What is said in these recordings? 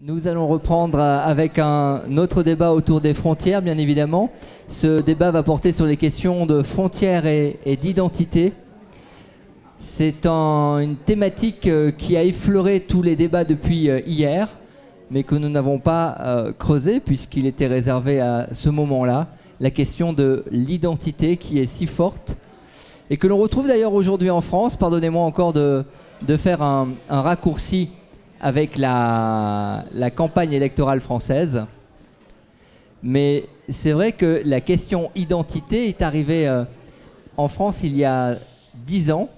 Nous allons reprendre avec un autre débat autour des frontières, bien évidemment. Ce débat va porter sur les questions de frontières et d'identité. C'est une thématique qui a effleuré tous les débats depuis hier, mais que nous n'avons pas creusé puisqu'il était réservé à ce moment-là. La question de l'identité qui est si forte et que l'on retrouve d'ailleurs aujourd'hui en France. Pardonnez-moi encore de faire un raccourci avec la campagne électorale française. Mais c'est vrai que la question identité est arrivée en France il y a 10 ans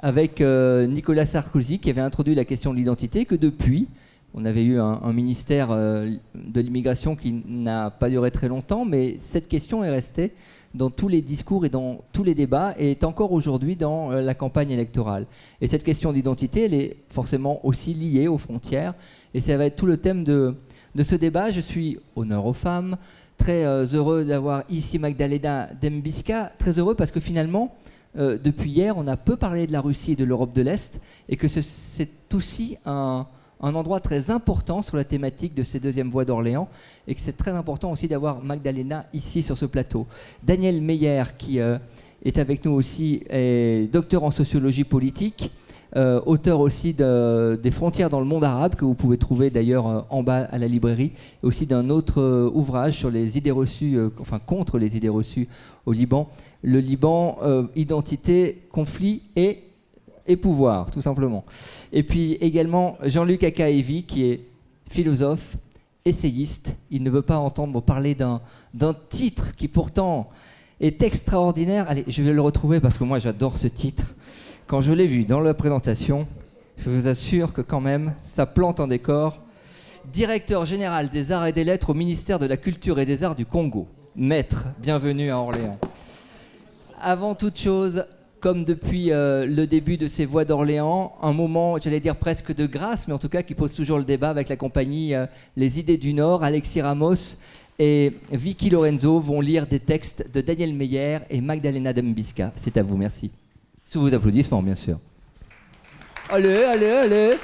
avec Nicolas Sarkozy qui avait introduit la question de l'identité, que depuis, on avait eu un ministère de l'immigration qui n'a pas duré très longtemps, mais cette question est restée dans tous les discours et dans tous les débats et est encore aujourd'hui dans la campagne électorale. Et cette question d'identité, elle est forcément aussi liée aux frontières et ça va être tout le thème de ce débat. Je suis honneur aux femmes, très heureux d'avoir ici Magdalena Dembicka, très heureux parce que finalement, depuis hier, on a peu parlé de la Russie et de l'Europe de l'Est et que c'est aussi un endroit très important sur la thématique de ces deuxièmes voies d'Orléans et que c'est très important aussi d'avoir Magdalena ici sur ce plateau. Daniel Meyer qui est avec nous aussi, est docteur en sociologie politique, auteur aussi des frontières dans le monde arabe que vous pouvez trouver d'ailleurs en bas à la librairie, et aussi d'un autre ouvrage sur les idées reçues, contre les idées reçues au Liban. Le Liban, identité, conflit et pouvoir, tout simplement. Et puis également Jean-Luc Akaevi, qui est philosophe, essayiste. Il ne veut pas entendre parler d'un titre qui pourtant est extraordinaire. Allez, je vais le retrouver parce que moi j'adore ce titre. Quand je l'ai vu dans la présentation, je vous assure que quand même, ça plante un décor. Directeur général des arts et des lettres au ministère de la Culture et des Arts du Congo. Maître, bienvenue à Orléans. Avant toute chose, comme depuis le début de ces voies d'Orléans, un moment, j'allais dire presque de grâce, mais en tout cas qui pose toujours le débat avec la compagnie Les Idées du Nord. Alexis Ramos et Vicky Lorenzo vont lire des textes de Daniel Meyer et Magdalena Dembicka. C'est à vous, merci. Sous vos applaudissements, bien sûr. Allez, allez, allez.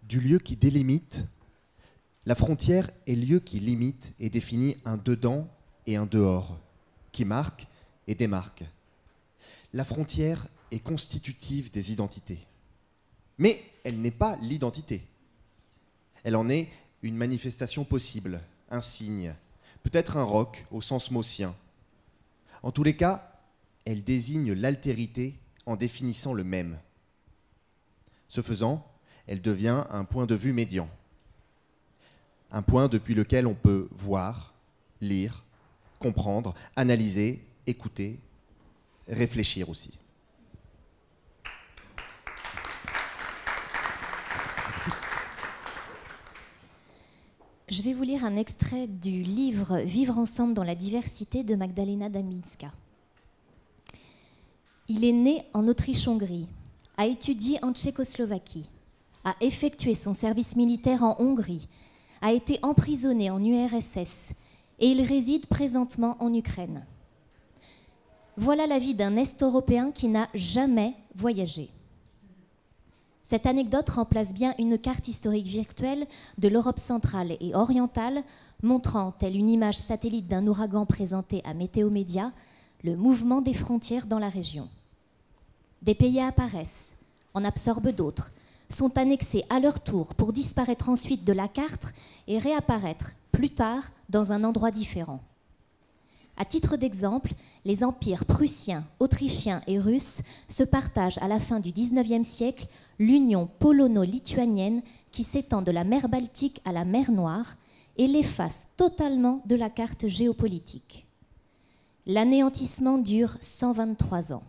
Du lieu qui délimite, la frontière est lieu qui limite et définit un dedans et un dehors, qui marque et démarque. La frontière est constitutive des identités. Mais elle n'est pas l'identité. Elle en est une manifestation possible, un signe, peut-être un roc au sens maussien. En tous les cas, elle désigne l'altérité en définissant le même. Ce faisant, elle devient un point de vue médian. Un point depuis lequel on peut voir, lire, comprendre, analyser, écouter, réfléchir aussi. Je vais vous lire un extrait du livre « Vivre ensemble dans la diversité » de Magdalena Dembicka. Il est né en Autriche-Hongrie, a étudié en Tchécoslovaquie, a effectué son service militaire en Hongrie, a été emprisonné en URSS et il réside présentement en Ukraine. Voilà la vie d'un Est-Européen qui n'a jamais voyagé. Cette anecdote remplace bien une carte historique virtuelle de l'Europe centrale et orientale, montrant, telle une image satellite d'un ouragan présenté à Météo Média, le mouvement des frontières dans la région. Des pays apparaissent, en absorbent d'autres, sont annexés à leur tour pour disparaître ensuite de la carte et réapparaître plus tard dans un endroit différent. À titre d'exemple, les empires prussiens, autrichiens et russes se partagent à la fin du XIXe siècle l'union polono-lituanienne qui s'étend de la mer Baltique à la mer Noire et l'efface totalement de la carte géopolitique. L'anéantissement dure 123 ans.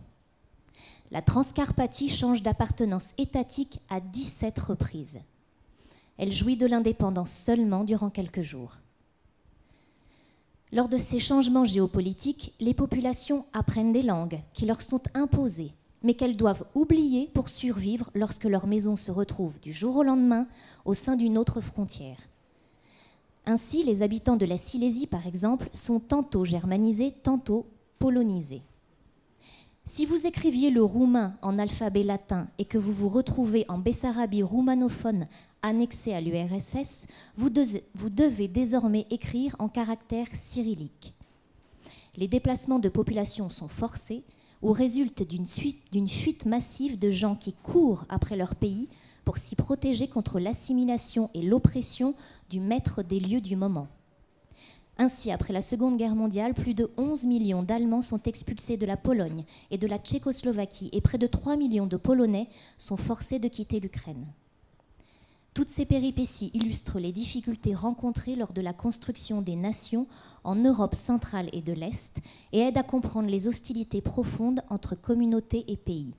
La Transcarpathie change d'appartenance étatique à 17 reprises. Elle jouit de l'indépendance seulement durant quelques jours. Lors de ces changements géopolitiques, les populations apprennent des langues qui leur sont imposées, mais qu'elles doivent oublier pour survivre lorsque leur maison se retrouve du jour au lendemain au sein d'une autre frontière. Ainsi, les habitants de la Silésie, par exemple, sont tantôt germanisés, tantôt polonisés. Si vous écriviez le roumain en alphabet latin et que vous vous retrouvez en Bessarabie roumanophone annexée à l'URSS, vous devez désormais écrire en caractère cyrillique. Les déplacements de population sont forcés ou résultent d'une fuite massive de gens qui courent après leur pays pour s'y protéger contre l'assimilation et l'oppression du maître des lieux du moment. Ainsi, après la Seconde Guerre mondiale, plus de 11 millions d'Allemands sont expulsés de la Pologne et de la Tchécoslovaquie et près de 3 millions de Polonais sont forcés de quitter l'Ukraine. Toutes ces péripéties illustrent les difficultés rencontrées lors de la construction des nations en Europe centrale et de l'Est et aident à comprendre les hostilités profondes entre communautés et pays.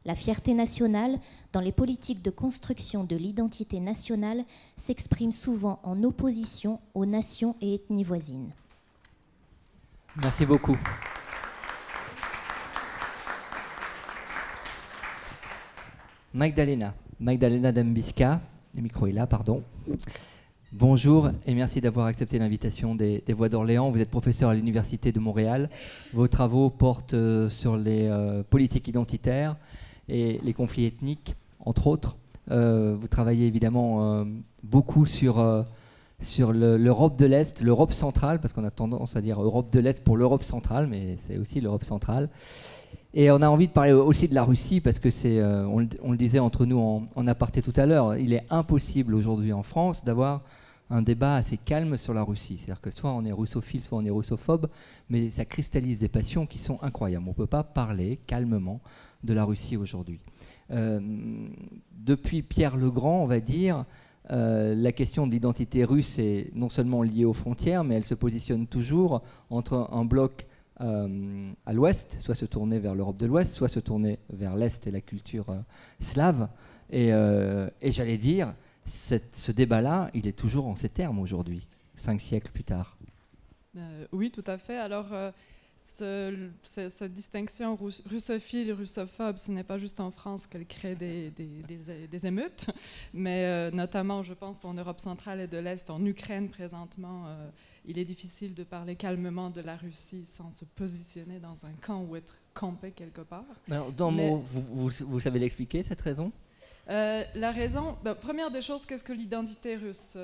La fierté nationale, dans les politiques de construction de l'identité nationale, s'exprime souvent en opposition aux nations et ethnies voisines. Merci beaucoup. Magdalena Dębiska, le micro est là, pardon. Bonjour et merci d'avoir accepté l'invitation des Voix d'Orléans. Vous êtes professeur à l'Université de Montréal. Vos travaux portent sur les politiques identitaires et les conflits ethniques, entre autres. Vous travaillez évidemment beaucoup sur l'Europe de l'Est, l'Europe centrale, parce qu'on a tendance à dire Europe de l'Est pour l'Europe centrale, mais c'est aussi l'Europe centrale. Et on a envie de parler aussi de la Russie, parce que on le disait entre nous en aparté tout à l'heure, il est impossible aujourd'hui en France d'avoir un débat assez calme sur la Russie. C'est-à-dire que soit on est russophile, soit on est russophobe, mais ça cristallise des passions qui sont incroyables. On ne peut pas parler calmement de la Russie aujourd'hui. Depuis Pierre le Grand, on va dire, la question de l'identité russe est non seulement liée aux frontières, mais elle se positionne toujours entre un bloc à l'ouest, soit se tourner vers l'Europe de l'Ouest, soit se tourner vers l'Est et la culture slave. Et j'allais dire, ce débat-là, il est toujours en ces termes aujourd'hui, 5 siècles plus tard. Oui, tout à fait. Alors, cette distinction russophile et russophobe, ce n'est pas juste en France qu'elle crée des émeutes, mais notamment, je pense, en Europe centrale et de l'Est, en Ukraine présentement, il est difficile de parler calmement de la Russie sans se positionner dans un camp ou être campé quelque part. Alors, vous savez l'expliquer, cette raison ? La raison, première des choses, qu'est-ce que l'identité russe ?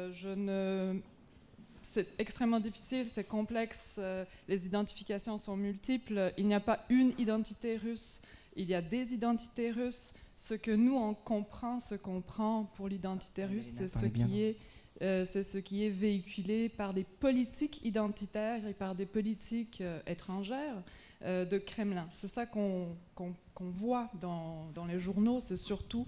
C'est extrêmement difficile, c'est complexe, les identifications sont multiples. Il n'y a pas une identité russe, il y a des identités russes. Ce que nous, on comprend, ce qu'on prend pour l'identité russe, c'est ce qui est véhiculé par des politiques identitaires et par des politiques étrangères de Kremlin. C'est ça qu'on voit dans les journaux, c'est surtout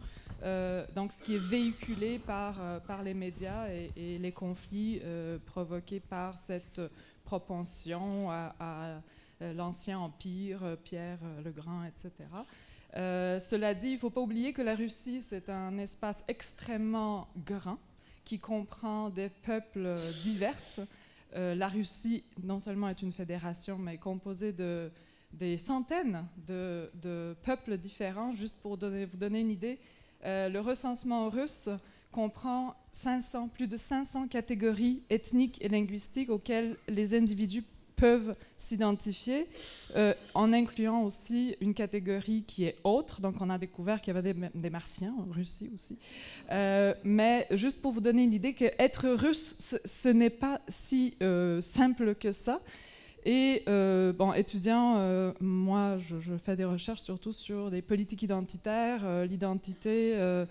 donc ce qui est véhiculé par les médias et les conflits provoqués par cette propension à l'ancien empire, Pierre le Grand, etc. Cela dit, il ne faut pas oublier que la Russie, c'est un espace extrêmement grand qui comprend des peuples divers. La Russie, non seulement est une fédération, mais est composée des centaines de peuples différents. Juste pour vous donner une idée, le recensement russe comprend plus de 500 catégories ethniques et linguistiques auxquelles les individus peuvent s'identifier, en incluant aussi une catégorie qui est autre. Donc on a découvert qu'il y avait des Martiens en Russie aussi. Mais juste pour vous donner une idée, qu'être russe, ce n'est pas si simple que ça. Et étudiant, moi je fais des recherches surtout sur les politiques identitaires, l'identité,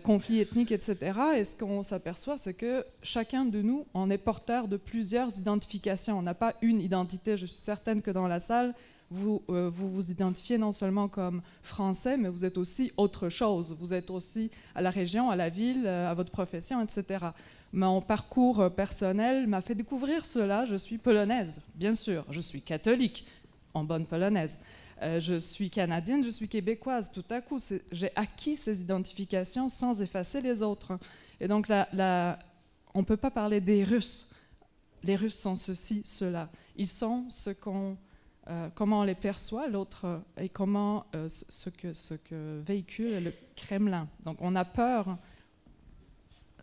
conflits ethniques, etc. Et ce qu'on s'aperçoit, c'est que chacun de nous, on est porteur de plusieurs identifications. On n'a pas une identité. Je suis certaine que dans la salle, vous vous identifiez non seulement comme français, mais vous êtes aussi autre chose. Vous êtes aussi à la région, à la ville, à votre profession, etc. Mon parcours personnel m'a fait découvrir cela. Je suis polonaise, bien sûr. Je suis catholique, en bonne polonaise. Je suis canadienne, je suis québécoise. Tout à coup, j'ai acquis ces identifications sans effacer les autres. Et donc, on ne peut pas parler des Russes. Les Russes sont ceci, cela. Ils sont comment on les perçoit, l'autre, et comment ce que véhicule le Kremlin. Donc, on a peur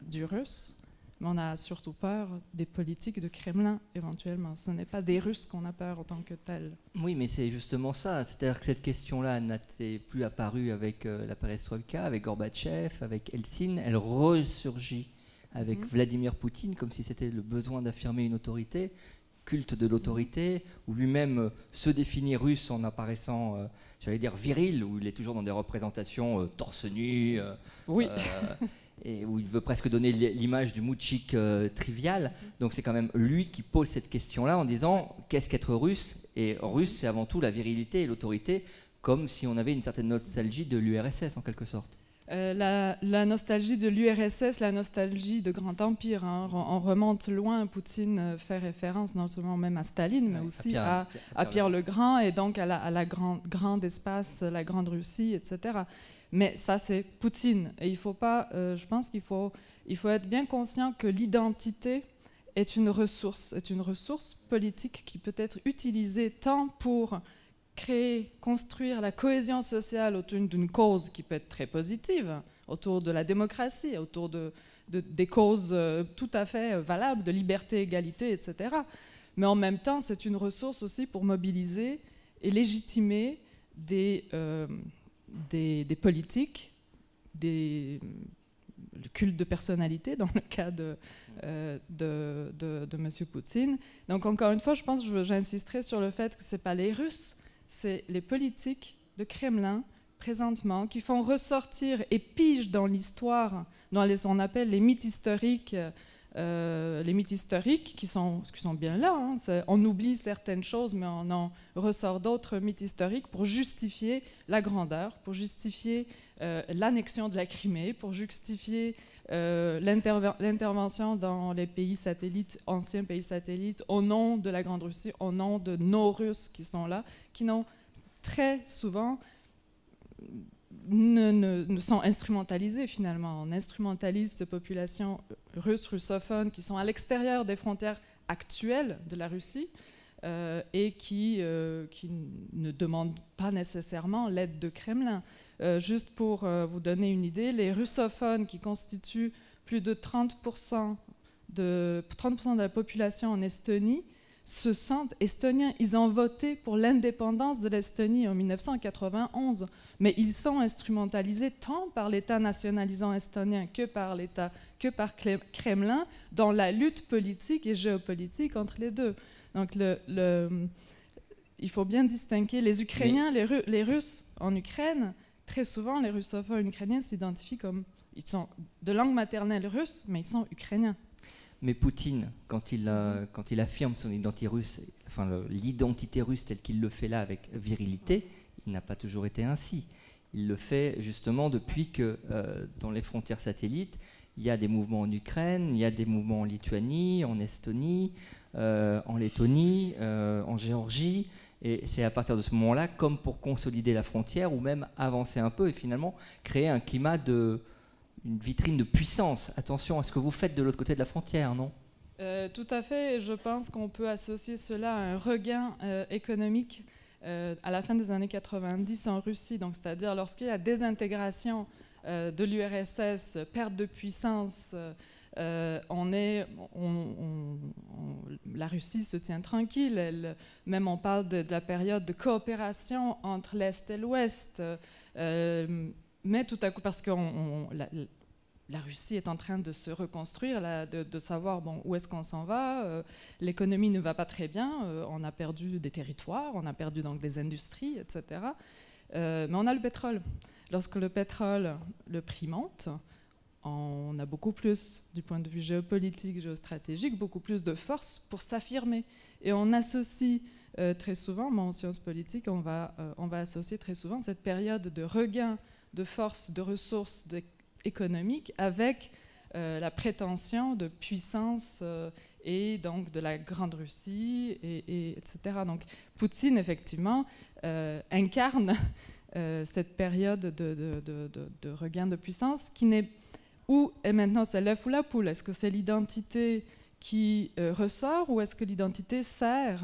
du Russe, mais on a surtout peur des politiques de Kremlin, éventuellement. Ce n'est pas des Russes qu'on a peur en tant que tels. Oui, mais c'est justement ça. C'est-à-dire que cette question-là n'était plus apparue avec la perestroïka, avec Gorbatchev, avec Helsinki. Elle ressurgit avec Vladimir Poutine, comme si c'était le besoin d'affirmer une autorité, culte de l'autorité, où lui-même se définit russe en apparaissant, j'allais dire, viril, où il est toujours dans des représentations torse nu. Oui. Et où il veut presque donner l'image du moutchik trivial. Donc c'est quand même lui qui pose cette question-là en disant qu'est-ce qu'être russe? Et russe, c'est avant tout la virilité et l'autorité, comme si on avait une certaine nostalgie de l'URSS en quelque sorte. La nostalgie de l'URSS, la nostalgie de grand empire, hein. On remonte loin. Poutine fait référence non seulement même à Staline, mais aussi à Pierre le Grand, et donc à la grande espace, la Grande Russie, etc. Mais ça, c'est Poutine. Et il faut pas, je pense qu'il faut être bien conscient que l'identité est une ressource politique qui peut être utilisée tant pour créer, construire la cohésion sociale autour d'une cause qui peut être très positive, autour de la démocratie, autour des causes tout à fait valables, de liberté, égalité, etc. Mais en même temps, c'est une ressource aussi pour mobiliser et légitimer des politiques, le culte de personnalité dans le cas de M. Poutine. Donc encore une fois, je pense que j'insisterai sur le fait que ce n'est pas les Russes, c'est les politiques de Kremlin présentement qui font ressortir et pigent dans l'histoire, dans on appelle les mythes historiques qui sont bien là. Hein. On oublie certaines choses, mais on en ressort d'autres mythes historiques pour justifier la grandeur, pour justifier l'annexion de la Crimée, pour justifier l'intervention dans les pays satellites, anciens pays satellites, au nom de la Grande Russie, au nom de nos Russes qui sont là, qui n'ont très souvent ne sont instrumentalisés finalement. On instrumentalise ces populations russes, russophones, qui sont à l'extérieur des frontières actuelles de la Russie et qui ne demandent pas nécessairement l'aide de Kremlin. Juste pour vous donner une idée, les russophones qui constituent plus de 30% de la population en Estonie se sentent estoniens. Ils ont voté pour l'indépendance de l'Estonie en 1991, mais ils sont instrumentalisés tant par l'État nationalisant estonien que par Kremlin dans la lutte politique et géopolitique entre les deux. Donc il faut bien distinguer les Ukrainiens, les Russes en Ukraine. Très souvent, les russophones ukrainiens s'identifient comme... Ils sont de langue maternelle russe, mais ils sont ukrainiens. Mais Poutine, quand il affirme son identité russe, enfin l'identité russe telle qu'il le fait là avec virilité, il n'a pas toujours été ainsi. Il le fait justement depuis que dans les frontières satellites, il y a des mouvements en Ukraine, il y a des mouvements en Lituanie, en Estonie, en Lettonie, en Géorgie. Et c'est à partir de ce moment-là, comme pour consolider la frontière, ou même avancer un peu et finalement créer un climat une vitrine de puissance. Attention à ce que vous faites de l'autre côté de la frontière, non ? Tout à fait. Et je pense qu'on peut associer cela à un regain économique à la fin des années 90 en Russie. Donc, c'est-à-dire lorsqu'il y a désintégration de l'URSS, perte de puissance, la Russie se tient tranquille. Même on parle de la période de coopération entre l'Est et l'Ouest. Mais tout à coup, parce que la Russie est en train de se reconstruire, de savoir où est-ce qu'on s'en va. L'économie ne va pas très bien. On a perdu des territoires, on a perdu donc des industries, etc. Mais on a le pétrole. Lorsque le pétrole, le prix monte, on a beaucoup plus, du point de vue géopolitique, géostratégique, beaucoup plus de force pour s'affirmer. Et on associe très souvent, en sciences politiques, on va associer très souvent cette période de regain de force, de ressources économiques avec la prétention de puissance et donc de la Grande Russie, etc. Donc Poutine, effectivement, incarne cette période de regain de puissance qui n'est... Où est maintenant, c'est l'œuf ou la poule? Est-ce que c'est l'identité qui ressort ou est-ce que l'identité sert,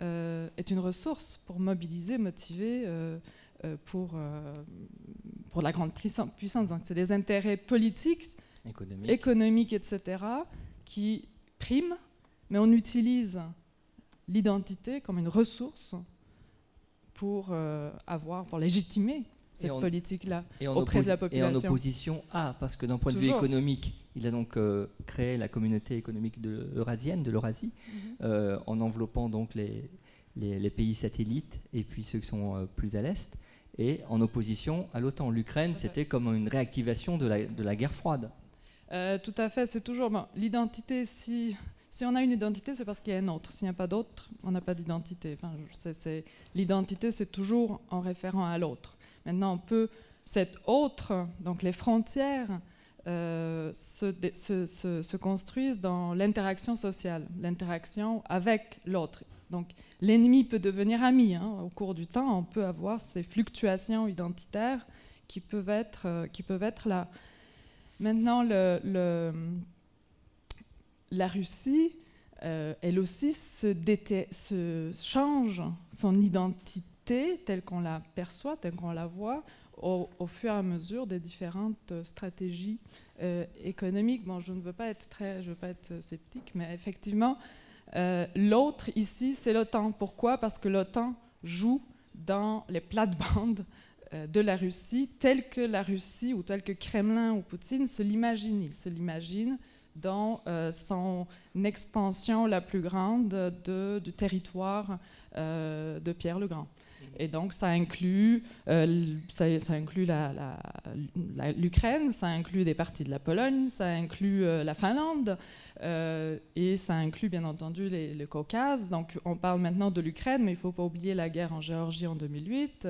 est une ressource pour mobiliser, motiver pour la grande puissance? Donc c'est des intérêts politiques économiques, etc., qui priment, mais on utilise l'identité comme une ressource pour légitimer cette politique-là auprès de la population. Et en opposition parce que d'un point de vue économique, il a donc créé la communauté économique de l'Eurasie, en enveloppant donc les pays satellites et puis ceux qui sont plus à l'est, et en opposition à l'OTAN. L'Ukraine, c'était comme une réactivation de la guerre froide. Tout à fait, c'est toujours l'identité. Si on a une identité, c'est parce qu'il y a une autre. S'il n'y a pas d'autre, on n'a pas d'identité. Enfin, l'identité, c'est toujours en référant à l'autre. Maintenant, cette autre, donc les frontières, se construisent dans l'interaction sociale, l'interaction avec l'autre. Donc, l'ennemi peut devenir ami. Au cours du temps, on peut avoir ces fluctuations identitaires qui peuvent être là. Maintenant, la Russie, elle aussi se change son identité telle qu'on la perçoit, telle qu'on la voit, au fur et à mesure des différentes stratégies économiques. Bon, je ne veux pas être sceptique, mais effectivement, l'autre ici, c'est l'OTAN. Pourquoi? Parce que l'OTAN joue dans les plates-bandes de la Russie, telle que la Russie ou telle que Kremlin ou Poutine se l'imagine. Il se l'imagine dans son expansion la plus grande du territoire de Pierre le Grand. Et donc ça inclut l'Ukraine, ça inclut des parties de la Pologne, ça inclut la Finlande, et ça inclut bien entendu le Caucase. Donc on parle maintenant de l'Ukraine, mais il ne faut pas oublier la guerre en Géorgie en 2008.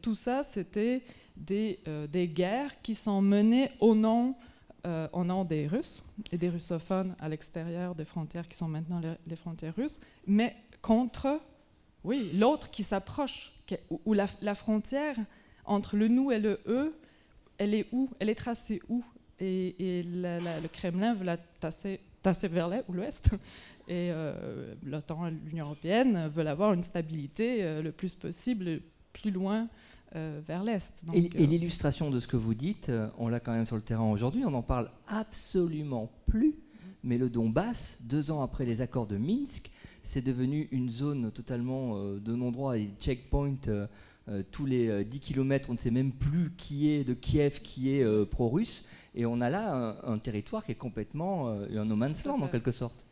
Tout ça, c'était des guerres qui sont menées au nom des Russes et des russophones à l'extérieur des frontières qui sont maintenant les frontières russes, mais contre l'autre qui s'approche, où la frontière entre le nous et le eux, elle est où? Elle est tracée où? Et le Kremlin veut la tasser vers l'ouest, et l'OTAN et l'Union européenne veulent avoir une stabilité le plus possible, plus loin vers l'est. Et l'illustration de ce que vous dites, on l'a quand même sur le terrain aujourd'hui, on n'en parle absolument plus, mais le Donbass, 2 ans après les accords de Minsk, c'est devenu une zone totalement de non-droit et checkpoint. Tous les 10 km, on ne sait même plus qui est de Kiev, qui est pro-russe. Et on a là un territoire qui est complètement un no man's land, en quelque sorte.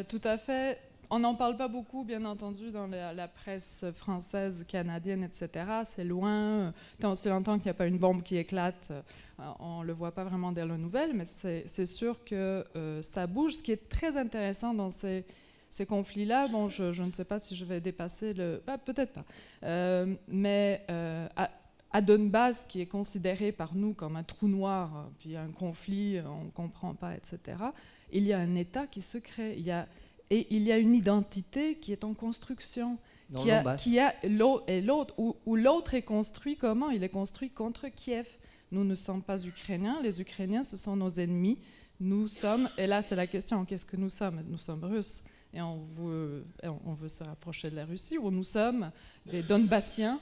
Tout à fait. On n'en parle pas beaucoup, bien entendu, dans la presse française, canadienne, etc. C'est loin. Tant aussi longtemps qu'il n'y a pas une bombe qui éclate, on ne le voit pas vraiment dans les nouvelles. Mais c'est sûr que ça bouge. Ce qui est très intéressant dans ces conflits-là, bon, je ne sais pas si je vais dépasser peut-être pas. Mais à Donbass, qui est considéré par nous comme un trou noir, puis un conflit, on ne comprend pas, etc., il y a un État qui se crée. Et il y a une identité qui est en construction. Où l'autre est construit comment? Il est construit contre Kiev. Nous ne sommes pas Ukrainiens. Les Ukrainiens, ce sont nos ennemis. Nous sommes, et là c'est la question, qu'est-ce que nous sommes? Nous sommes Russes. Et on veut se rapprocher de la Russie, où nous sommes des Donbassiens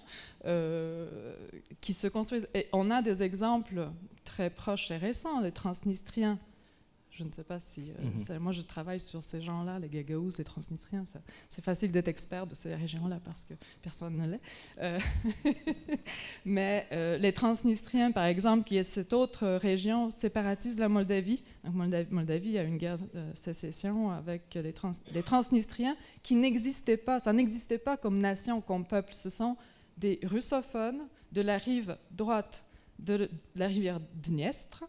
qui se construisent. Et on a des exemples très proches et récents, les Transnistriens. Je ne sais pas si... moi, je travaille sur ces gens-là, les Gagaous, les Transnistriens. C'est facile d'être expert de ces régions-là parce que personne ne l'est. Mais les Transnistriens, par exemple, qui est cette autre région séparatiste de la Moldavie. Donc, Moldavie a une guerre de sécession avec les Transnistriens qui n'existaient pas. Ça n'existait pas comme nation, comme peuple. Ce sont des russophones de la rive droite de la rivière Dniestre,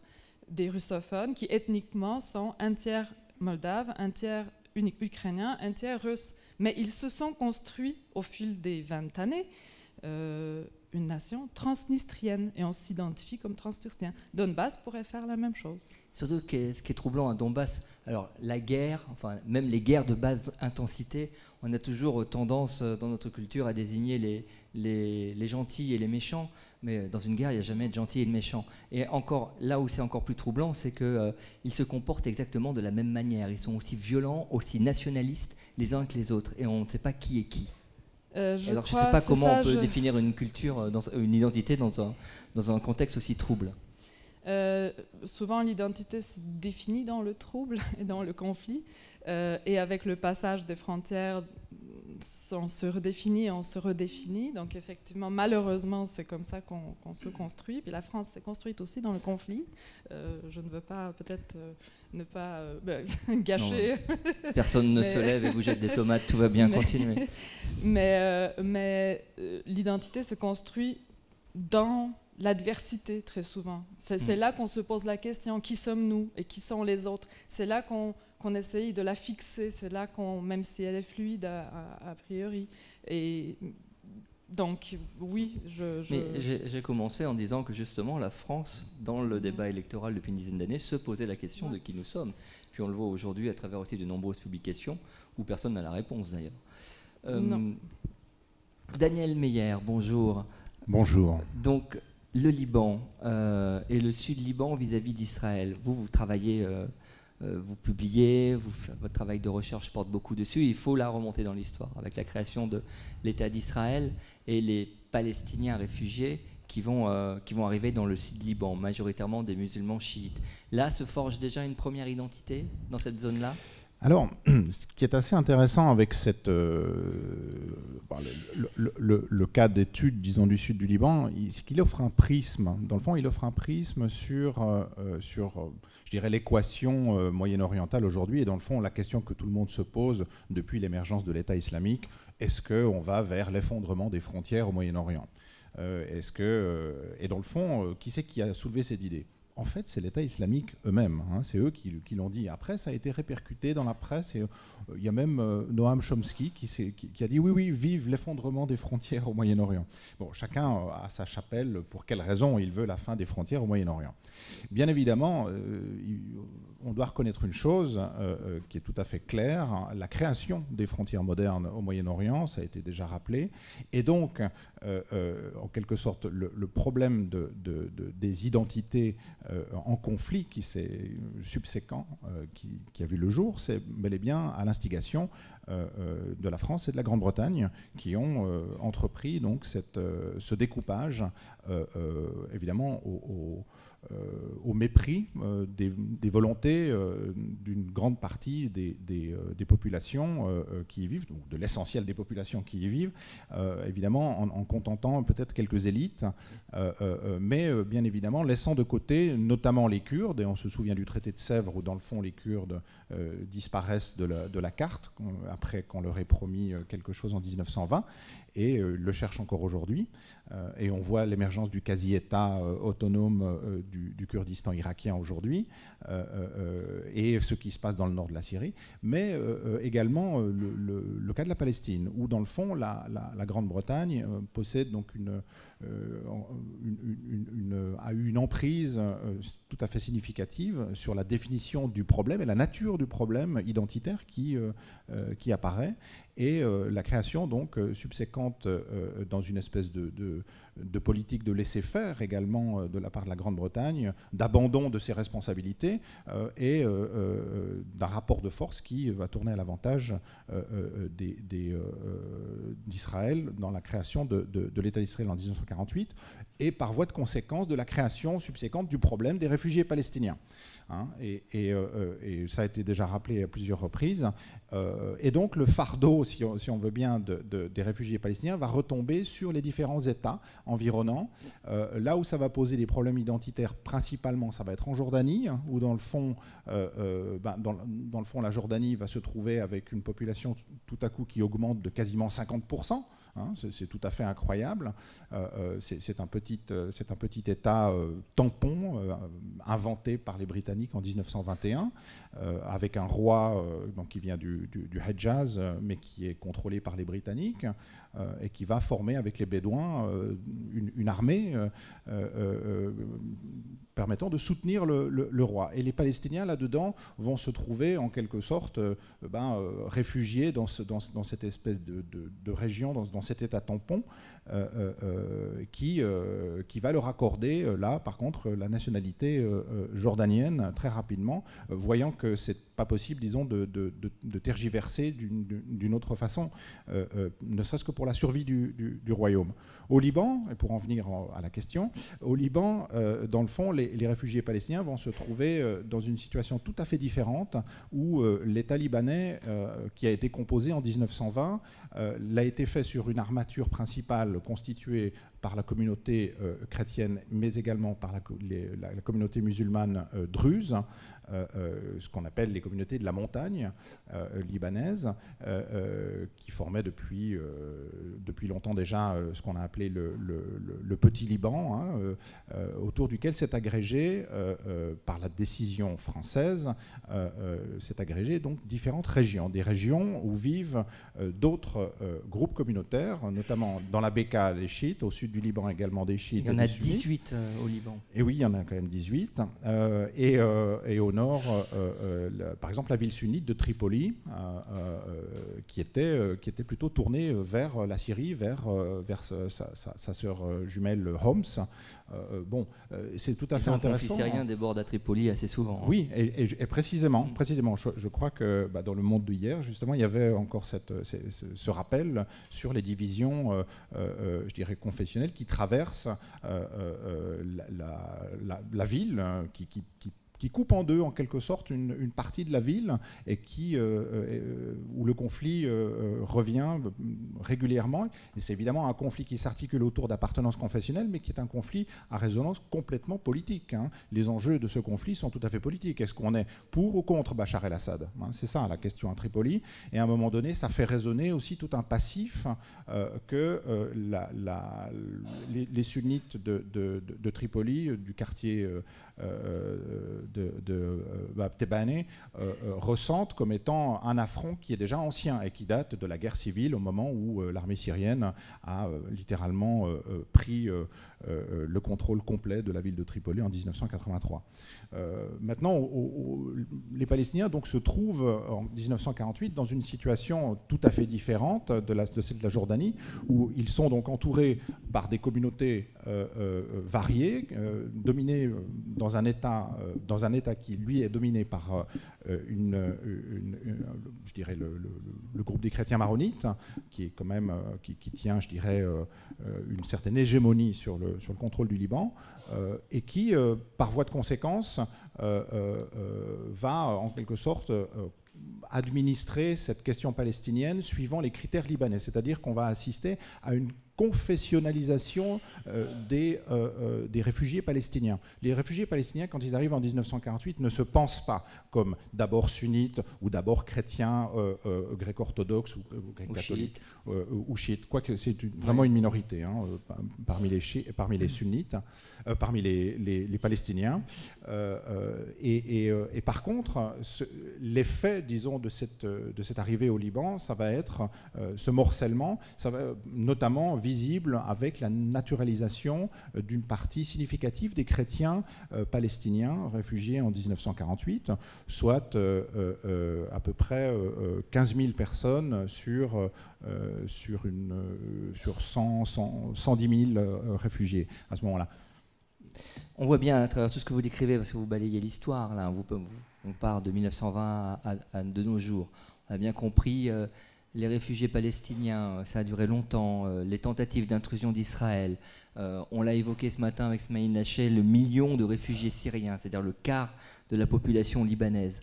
des russophones qui ethniquement sont un tiers moldaves, un tiers ukrainiens, un tiers russes. Mais ils se sont construits au fil des 20 années une nation transnistrienne et on s'identifie comme transnistrien. Donbass pourrait faire la même chose. Surtout ce qui est troublant à Donbass, alors la guerre, enfin même les guerres de basse intensité, on a toujours tendance dans notre culture à désigner les gentils et les méchants. Mais dans une guerre, il n'y a jamais de gentil et de méchant. Et encore, là où c'est encore plus troublant, c'est qu'ils se comportent exactement de la même manière. Ils sont aussi violents, aussi nationalistes les uns que les autres. Et on ne sait pas qui est qui. Alors je ne sais pas comment on peut définir une culture, une identité dans un contexte aussi trouble. Souvent, l'identité se définit dans le trouble et dans le conflit. Et avec le passage des frontières, on se redéfinit, on se redéfinit. Donc effectivement, malheureusement, c'est comme ça qu'on se construit. Puis la France s'est construite aussi dans le conflit. Je ne veux pas peut-être ne pas gâcher. Non, personne ne se lève et vous jette des tomates, tout va bien, continuer. Mais l'identité se construit dans l'adversité très souvent. C'est là qu'on se pose la question, qui sommes-nous et qui sont les autres? C'est là qu'on essaye de la fixer, c'est là même si elle est fluide a priori. Et donc oui, j'ai commencé en disant que justement la France, dans le débat électoral depuis une dizaine d'années, se posait la question de qui nous sommes. Puis on le voit aujourd'hui à travers aussi de nombreuses publications où personne n'a la réponse d'ailleurs. Daniel Meyer, bonjour. Bonjour. Donc le Liban et le Sud-Liban vis-à-vis d'Israël. Vous travaillez, vous publiez, votre travail de recherche porte beaucoup dessus. Il faut la remonter dans l'histoire avec la création de l'État d'Israël et les Palestiniens réfugiés qui vont arriver dans le Sud-Liban, majoritairement des musulmans chiites. Là se forge déjà une première identité dans cette zone-là ? Alors, ce qui est assez intéressant avec le cas d'étude, disons, du sud du Liban, c'est qu'il offre un prisme. Dans le fond, il offre un prisme sur je dirais, l'équation moyen-orientale aujourd'hui. Et dans le fond, la question que tout le monde se pose depuis l'émergence de l'État islamique, est-ce qu'on va vers l'effondrement des frontières au Moyen-Orient ? Et dans le fond, qui c'est qui a soulevé cette idée ? En fait, c'est l'État islamique eux-mêmes. C'est eux qui l'ont dit. Après, ça a été répercuté dans la presse. Et il y a même Noam Chomsky qui a dit oui, vive l'effondrement des frontières au Moyen-Orient. Bon, chacun a sa chapelle pour quelle raison il veut la fin des frontières au Moyen-Orient. Bien évidemment, on doit reconnaître une chose qui est tout à fait claire. La création des frontières modernes au Moyen-Orient, ça a été déjà rappelé. Et donc, en quelque sorte, le problème des identités en conflit qui s'est subséquent, qui a vu le jour, c'est bel et bien à l'instigation de la France et de la Grande-Bretagne qui ont entrepris donc ce découpage, évidemment au mépris des volontés d'une grande partie des populations qui y vivent, donc de l'essentiel des populations qui y vivent, évidemment en contentant peut-être quelques élites, mais bien évidemment laissant de côté notamment les Kurdes, et on se souvient du traité de Sèvres où dans le fond les Kurdes disparaissent de la carte après qu'on leur ait promis quelque chose en 1920, et le cherchent encore aujourd'hui. Et on voit l'émergence du quasi-État autonome du Kurdistan irakien aujourd'hui, et ce qui se passe dans le nord de la Syrie, mais également le cas de la Palestine, où dans le fond la Grande-Bretagne possède donc a eu une emprise tout à fait significative sur la définition du problème et la nature du problème identitaire qui apparaît, et la création donc subséquente dans une espèce de politique de laisser-faire également de la part de la Grande-Bretagne, d'abandon de ses responsabilités et d'un rapport de force qui va tourner à l'avantage d'Israël dans la création de l'État d'Israël en 1948, et par voie de conséquence de la création subséquente du problème des réfugiés palestiniens. Et ça a été déjà rappelé à plusieurs reprises. Et donc le fardeau, si on veut bien, des réfugiés palestiniens va retomber sur les différents États environnants. Là où ça va poser des problèmes identitaires principalement, ça va être en Jordanie, où dans le fond, la Jordanie va se trouver avec une population tout à coup qui augmente de quasiment 50%. C'est tout à fait incroyable. C'est un petit État tampon inventé par les Britanniques en 1921, avec un roi qui vient du Hedjaz, mais qui est contrôlé par les Britanniques, et qui va former avec les Bédouins une armée permettant de soutenir le roi. Et les Palestiniens, là-dedans, vont se trouver en quelque sorte réfugiés dans cette espèce de région, dans cet État tampon, qui va leur accorder, là, par contre, la nationalité jordanienne très rapidement, voyant que c'est pas possible, disons, de tergiverser d'une autre façon, ne serait-ce que pour la survie du royaume. Au Liban, et pour en venir à la question, au Liban, dans le fond, les réfugiés palestiniens vont se trouver dans une situation tout à fait différente, où l'État libanais, qui a été composé en 1920, l'a été fait sur une armature principale constituée par la communauté chrétienne, mais également par la communauté musulmane druze, ce qu'on appelle les communautés de la montagne libanaise, qui formaient depuis longtemps déjà ce qu'on a appelé le Petit Liban, hein, autour duquel s'est agrégé, par la décision française, s'est agrégé donc différentes régions, des régions où vivent d'autres groupes communautaires, notamment dans la Bekaa les chiites, au sud du Liban également des chiites. Il y en a 18 au Liban. Et oui, il y en a quand même 18. Et au nord, par exemple, la ville sunnite de Tripoli, qui était plutôt tournée vers la Syrie, vers sa sœur jumelle Homs. C'est tout à fait intéressant. Le conflit syrien déborde à Tripoli assez souvent. Oui, et précisément, je crois que dans le monde d'hier, justement, il y avait encore ce rappel sur les divisions, je dirais, confessionnelles qui traversent la ville, qui coupe en deux en quelque sorte une partie de la ville et où le conflit revient régulièrement. Et c'est évidemment un conflit qui s'articule autour d'appartenances confessionnelles, mais qui est un conflit à résonance complètement politique, hein. Les enjeux de ce conflit sont tout à fait politiques. Est-ce qu'on est pour ou contre Bachar el-Assad, hein? C'est ça la question à Tripoli. Et à un moment donné, ça fait résonner aussi tout un passif que les sunnites de Tripoli, du quartier de Tebane, ressentent comme étant un affront qui est déjà ancien et qui date de la guerre civile, au moment où l'armée syrienne a littéralement pris le contrôle complet de la ville de Tripoli en 1983. Maintenant, les Palestiniens donc, se trouvent en 1948 dans une situation tout à fait différente de celle de la Jordanie, où ils sont donc entourés par des communautés variées, dominées dans un État qui, lui, est dominé par je dirais, le groupe des chrétiens maronites, qui est quand même, qui tient, je dirais, une certaine hégémonie sur le contrôle du Liban, et qui, par voie de conséquence, va en quelque sorte administrer cette question palestinienne suivant les critères libanais, c'est-à-dire qu'on va assister à une confessionnalisation des réfugiés palestiniens. Les réfugiés palestiniens, quand ils arrivent en 1948, ne se pensent pas comme d'abord sunnites ou d'abord chrétiens grec-orthodoxes ou grec-catholiques ou chiites, quoique c'est vraiment une minorité, hein, parmi les sunnites, parmi les Palestiniens. Et par contre, l'effet, disons, de cette arrivée au Liban, ça va être ce morcellement, ça va notamment visible avec la naturalisation d'une partie significative des chrétiens palestiniens réfugiés en 1948, soit à peu près 15 000 personnes sur 110 000 réfugiés à ce moment-là. On voit bien à travers tout ce que vous décrivez, parce que vous balayez l'histoire, là, on part de 1920 à de nos jours. On a bien compris les réfugiés palestiniens, ça a duré longtemps, les tentatives d'intrusion d'Israël. On l'a évoqué ce matin avec Smaïn Laché, le million de réfugiés syriens, c'est-à-dire le quart de la population libanaise.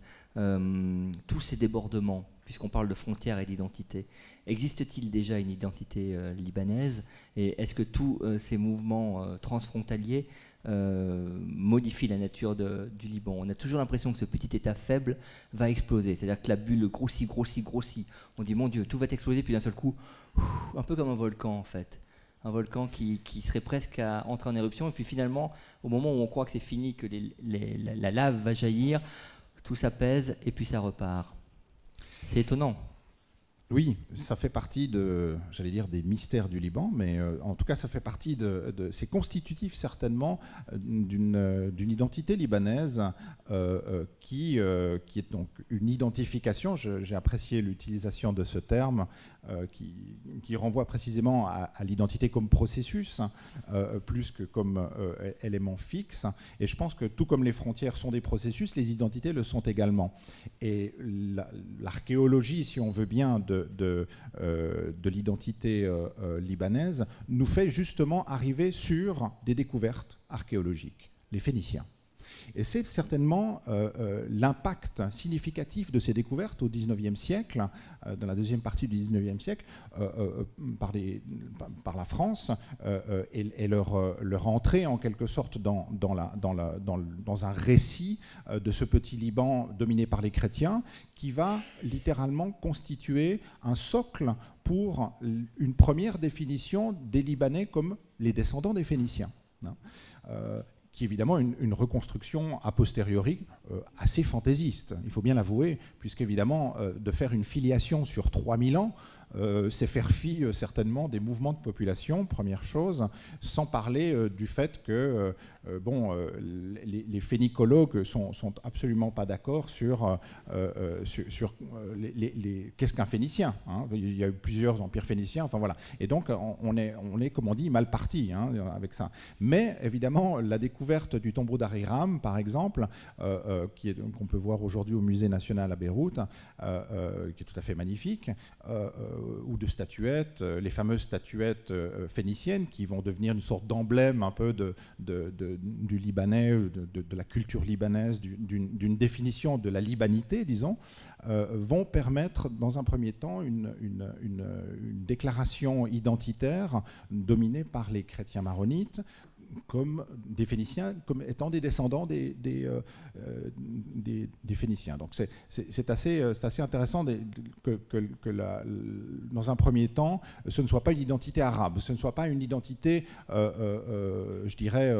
Tous ces débordements, puisqu'on parle de frontières et d'identité. Existe-t-il déjà une identité libanaise? Et est-ce que tous ces mouvements transfrontaliers modifient la nature du Liban? On a toujours l'impression que ce petit État faible va exploser. C'est-à-dire que la bulle grossit. On dit, mon Dieu, tout va exploser, puis d'un seul coup, un peu comme un volcan en fait. Un volcan qui serait presque à entrer en éruption. Et puis finalement, au moment où on croit que c'est fini, que la lave va jaillir, tout s'apaise et puis ça repart. C'est étonnant. Oui, ça fait partie j'allais dire, des mystères du Liban, mais en tout cas, ça fait partie c'est constitutif certainement d'une identité libanaise qui est donc une identification. J'ai apprécié l'utilisation de ce terme qui renvoie précisément à l'identité comme processus, plus que comme élément fixe. Et je pense que tout comme les frontières sont des processus, les identités le sont également. Et l'archéologie, si on veut bien, de l'identité libanaise nous fait justement arriver sur des découvertes archéologiques, les Phéniciens. Et c'est certainement l'impact significatif de ces découvertes au XIXe siècle, dans la deuxième partie du XIXe siècle, par la France et leur entrée en quelque sorte dans un récit de ce petit Liban dominé par les chrétiens, qui va littéralement constituer un socle pour une première définition des Libanais comme les descendants des Phéniciens. Qui est évidemment une reconstruction a posteriori assez fantaisiste, il faut bien l'avouer, puisqu'évidemment, de faire une filiation sur 3000 ans, c'est faire fi certainement des mouvements de population, première chose, sans parler du fait que les phénicologues sont absolument pas d'accord sur qu'est-ce qu'un Phénicien, hein. Il y a eu plusieurs empires phéniciens, enfin voilà. Et donc on est comme on dit mal parti, hein, avec ça. Mais évidemment la découverte du tombeau d'Ariram, par exemple, qu'on peut voir aujourd'hui au Musée national à Beyrouth, qui est tout à fait magnifique, ou de statuettes, les fameuses statuettes phéniciennes qui vont devenir une sorte d'emblème un peu du Libanais, de la culture libanaise, d'une définition de la libanité, disons, vont permettre dans un premier temps une déclaration identitaire dominée par les chrétiens maronites, comme des Phéniciens, comme étant des descendants des Phéniciens. Donc c'est assez intéressant dans un premier temps, ce ne soit pas une identité arabe, ce ne soit pas une identité, je dirais,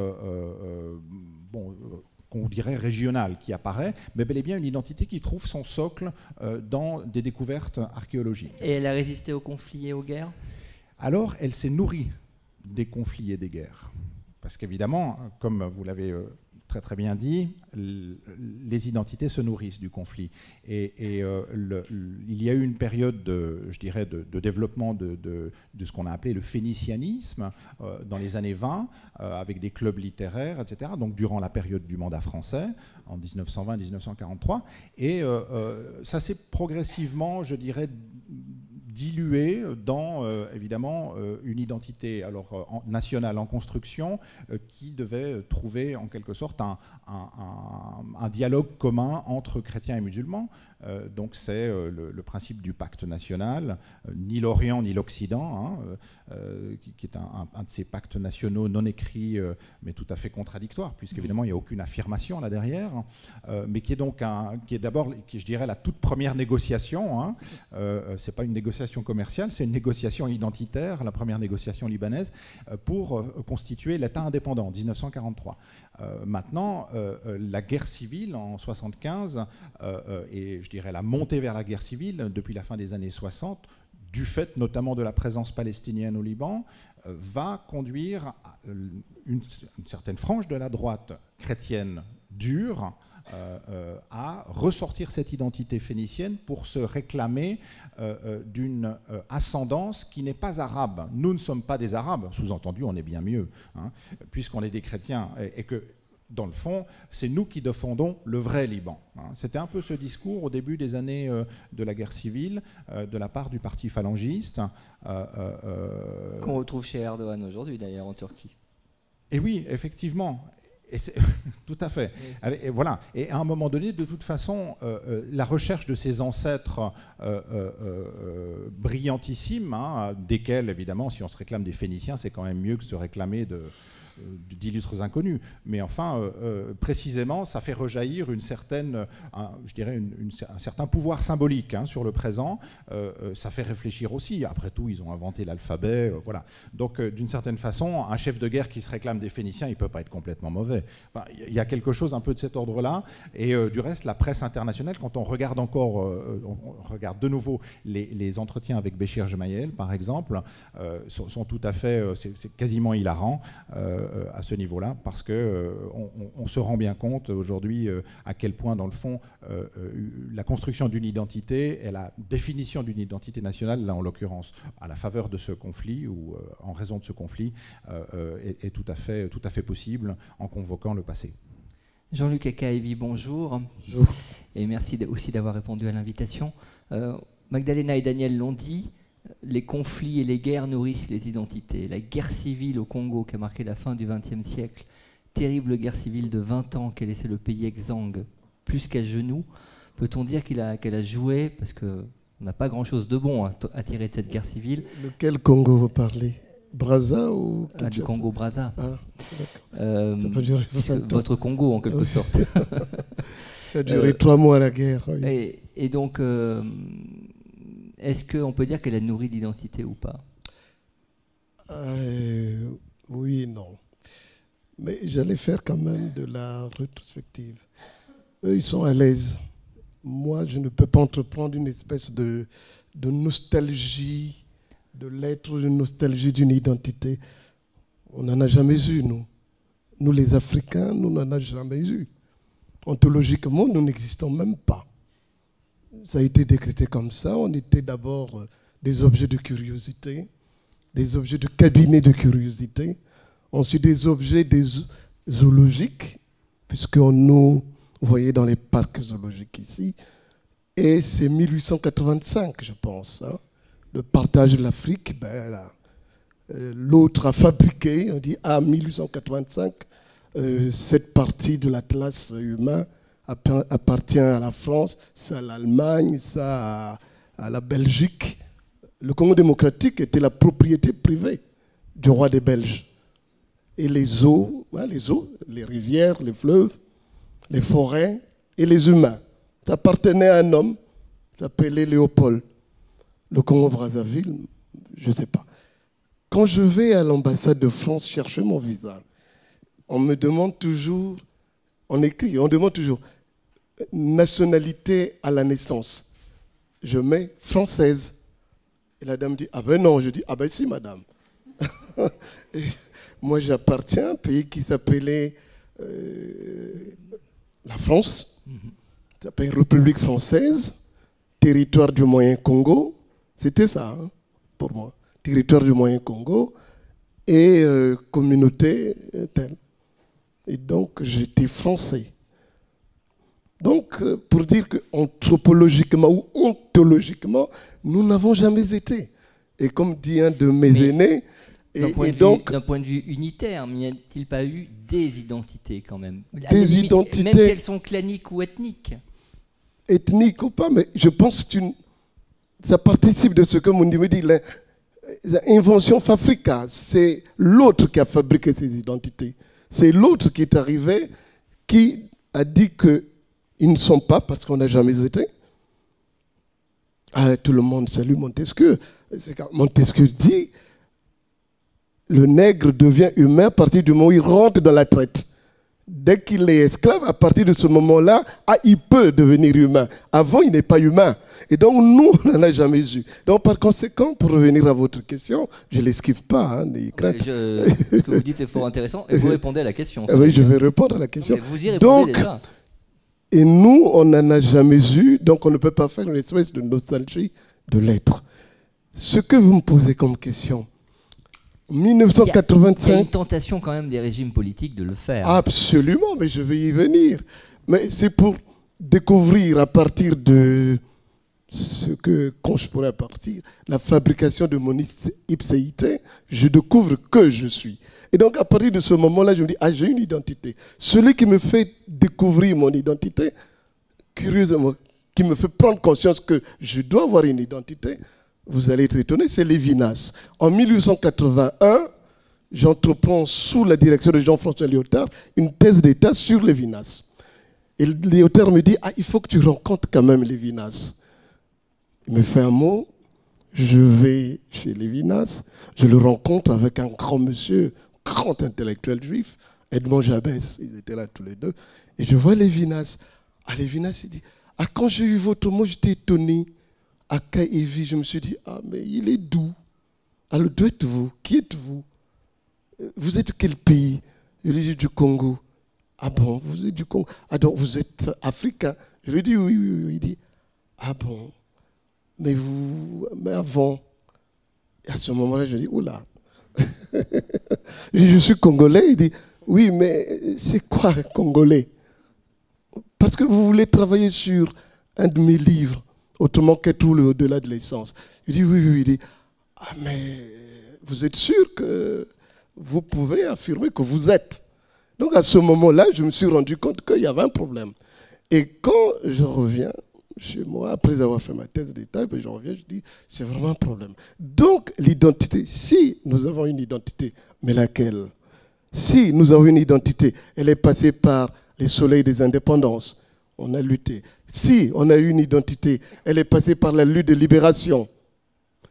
qu'on dirait régionale qui apparaît, mais bel et bien une identité qui trouve son socle dans des découvertes archéologiques. Et elle a résisté aux conflits et aux guerres ? Alors, elle s'est nourrie des conflits et des guerres. Parce qu'évidemment, comme vous l'avez très très bien dit, les identités se nourrissent du conflit. Et il y a eu une période de développement de ce qu'on a appelé le phénicianisme dans les années 20, avec des clubs littéraires, etc., donc durant la période du mandat français, en 1920-1943. Et ça s'est progressivement, je dirais, dilué dans, évidemment, une identité nationale en construction qui devait trouver en quelque sorte un dialogue commun entre chrétiens et musulmans. Donc c'est le principe du pacte national, ni l'Orient ni l'Occident, hein, qui est un de ces pactes nationaux non écrits, mais tout à fait contradictoires, puisqu'évidemment il n'y a aucune affirmation là derrière, mais qui est d'abord, je dirais, la toute première négociation, hein. C'est pas une négociation commerciale, c'est une négociation identitaire, la première négociation libanaise, pour constituer l'État indépendant en 1943. Maintenant, la guerre civile en 1975 et je dirais la montée vers la guerre civile depuis la fin des années 60, du fait notamment de la présence palestinienne au Liban, va conduire une certaine frange de la droite chrétienne dure à ressortir cette identité phénicienne pour se réclamer d'une ascendance qui n'est pas arabe. Nous ne sommes pas des Arabes, sous-entendu on est bien mieux, hein, puisqu'on est des chrétiens, et que dans le fond, c'est nous qui défendons le vrai Liban. C'était un peu ce discours au début des années de la guerre civile de la part du parti phalangiste. Qu'on retrouve chez Erdogan aujourd'hui d'ailleurs en Turquie. Et oui, effectivement. Et tout à fait. Et voilà. Et à un moment donné, de toute façon, la recherche de ces ancêtres brillantissimes, hein, desquels, évidemment, si on se réclame des Phéniciens, c'est quand même mieux que se réclamer d'illustres inconnus. Mais enfin, précisément, ça fait rejaillir une certaine, je dirais un certain pouvoir symbolique hein, sur le présent. Ça fait réfléchir aussi. Après tout, ils ont inventé l'alphabet. Voilà. Donc, d'une certaine façon, un chef de guerre qui se réclame des Phéniciens, il ne peut pas être complètement mauvais. Enfin, il y a quelque chose un peu de cet ordre-là. Et du reste, la presse internationale, quand on regarde encore, on regarde de nouveau les entretiens avec Béchir Gemayel, par exemple, sont tout à fait, c'est quasiment hilarant à ce niveau-là, parce que on se rend bien compte aujourd'hui à quel point, dans le fond, la construction d'une identité et la définition d'une identité nationale, là en l'occurrence, à la faveur de ce conflit ou en raison de ce conflit, est tout à fait possible en convoquant le passé. Jean-Luc Akaevi, bonjour. Et merci aussi d'avoir répondu à l'invitation. Magdalena et Daniel l'ont dit, les conflits et les guerres nourrissent les identités. La guerre civile au Congo qui a marqué la fin du XXe siècle, terrible guerre civile de 20 ans qui a laissé le pays exsangue, plus qu'à genoux, peut-on dire qu'elle a joué, parce qu'on n'a pas grand-chose de bon à tirer de cette guerre civile. De quel Congo vous parlez? Brazza ou du Congo-Brazza. Ça peut durer votre Congo, en quelque sorte. Ça a duré 3 mois la guerre. Oui. Et donc, est-ce qu'on peut dire qu'elle a nourri l'identité ou pas? Oui et non. Mais j'allais faire quand même de la rétrospective. Eux, ils sont à l'aise. Moi, je ne peux pas entreprendre une espèce de nostalgie de l'être, une nostalgie d'une identité. On n'en a jamais eu, nous. Nous, les Africains, nous n'en avons jamais eu. Ontologiquement, nous n'existons même pas. Ça a été décrété comme ça. On était d'abord des objets de curiosité, des objets de cabinet de curiosité, ensuite des objets zoologiques, puisqu'on nous voyait dans les parcs zoologiques ici. Et c'est 1885, je pense, hein. Le partage de l'Afrique, l'autre a fabriqué, on dit, à 1885, cette partie de l'Atlas humain appartient à la France, ça à l'Allemagne, ça à la Belgique. Le Congo démocratique était la propriété privée du roi des Belges. Et les eaux, les rivières, les fleuves, les forêts et les humains, ça appartenait à un homme qui s'appelait Léopold. Le Congo-Brazzaville, je ne sais pas. Quand je vais à l'ambassade de France chercher mon visa, on me demande toujours, on demande toujours nationalité à la naissance. Je mets française. Et la dame dit, ah ben non. Je dis, ah ben si, madame. Moi, j'appartiens à un pays qui s'appelait la France. Ça s'appelle République française, territoire du Moyen-Congo. C'était ça, hein, pour moi. Territoire du Moyen-Congo et communauté telle. Et donc, j'étais français. Donc, pour dire qu'anthropologiquement ou ontologiquement, nous n'avons jamais été. Et comme dit un de mes aînés... D'un point de vue unitaire, n'y a-t-il pas eu des identités quand même? Des identités... Même si elles sont claniques ou ethniques. Ethniques ou pas, mais je pense que ça participe de ce que Mundi me dit, l'invention Fafrika. C'est l'autre qui a fabriqué ces identités. C'est l'autre qui est arrivé, qui a dit qu'ils ne sont pas, parce qu'on n'a jamais été. Ah, tout le monde salue Montesquieu. Montesquieu dit, le nègre devient humain à partir du moment où il rentre dans la traite. Dès qu'il est esclave, à partir de ce moment-là, il peut devenir humain. Avant, il n'est pas humain. Et donc, nous, on n'en a jamais eu. Donc, par conséquent, pour revenir à votre question, je ne l'esquive pas, les craintes. Ce que vous dites est fort intéressant. Et vous répondez à la question. Oui, je vais répondre à la question. Mais vous y répondez déjà. Et nous, on n'en a jamais eu. Donc, on ne peut pas faire une espèce de nostalgie de l'être. Ce que vous me posez comme question... 1985. Il y a une tentation quand même des régimes politiques de le faire. Absolument, mais je vais y venir. Mais c'est pour découvrir à partir de ce que, quand je pourrais partir, la fabrication de mon ipséité, je découvre que je suis. Et donc à partir de ce moment-là, je me dis, j'ai une identité. Celui qui me fait découvrir mon identité, curieusement, qui me fait prendre conscience que je dois avoir une identité, vous allez être étonné, c'est Lévinas. En 1881, j'entreprends sous la direction de Jean-François Lyotard une thèse d'État sur Lévinas. Et Lyotard me dit, il faut que tu rencontres quand même Lévinas. Il me fait un mot, je vais chez Lévinas, je le rencontre avec un grand monsieur, grand intellectuel juif, Edmond Jabès, ils étaient là tous les deux, et je vois Lévinas. Lévinas, il dit, quand j'ai eu votre mot, j'étais étonné. À Kaïvi, je me suis dit, mais il est doux. Alors, d'où êtes-vous? Qui êtes-vous? Vous êtes de quel pays? Je lui ai dit, du Congo. Ah bon, vous êtes du Congo? Ah donc, vous êtes africain? Je lui ai dit, oui, oui, oui. Il dit, ah bon, mais avant. Et à ce moment-là, je dis, oula. Je suis congolais. Il dit, oui, mais c'est quoi congolais? Parce que vous voulez travailler sur un de mes livres, autrement qu'être tout au-delà de l'essence. Il dit, oui, oui. Il dit, mais vous êtes sûr que vous pouvez affirmer que vous êtes? Donc à ce moment-là, je me suis rendu compte qu'il y avait un problème. Et quand je reviens chez moi, après avoir fait ma thèse d'État, je reviens, je dis, c'est vraiment un problème. Donc l'identité, si nous avons une identité, mais laquelle? Si nous avons une identité, elle est passée par les soleils des indépendances. On a lutté. Si on a eu une identité, elle est passée par la lutte de libération.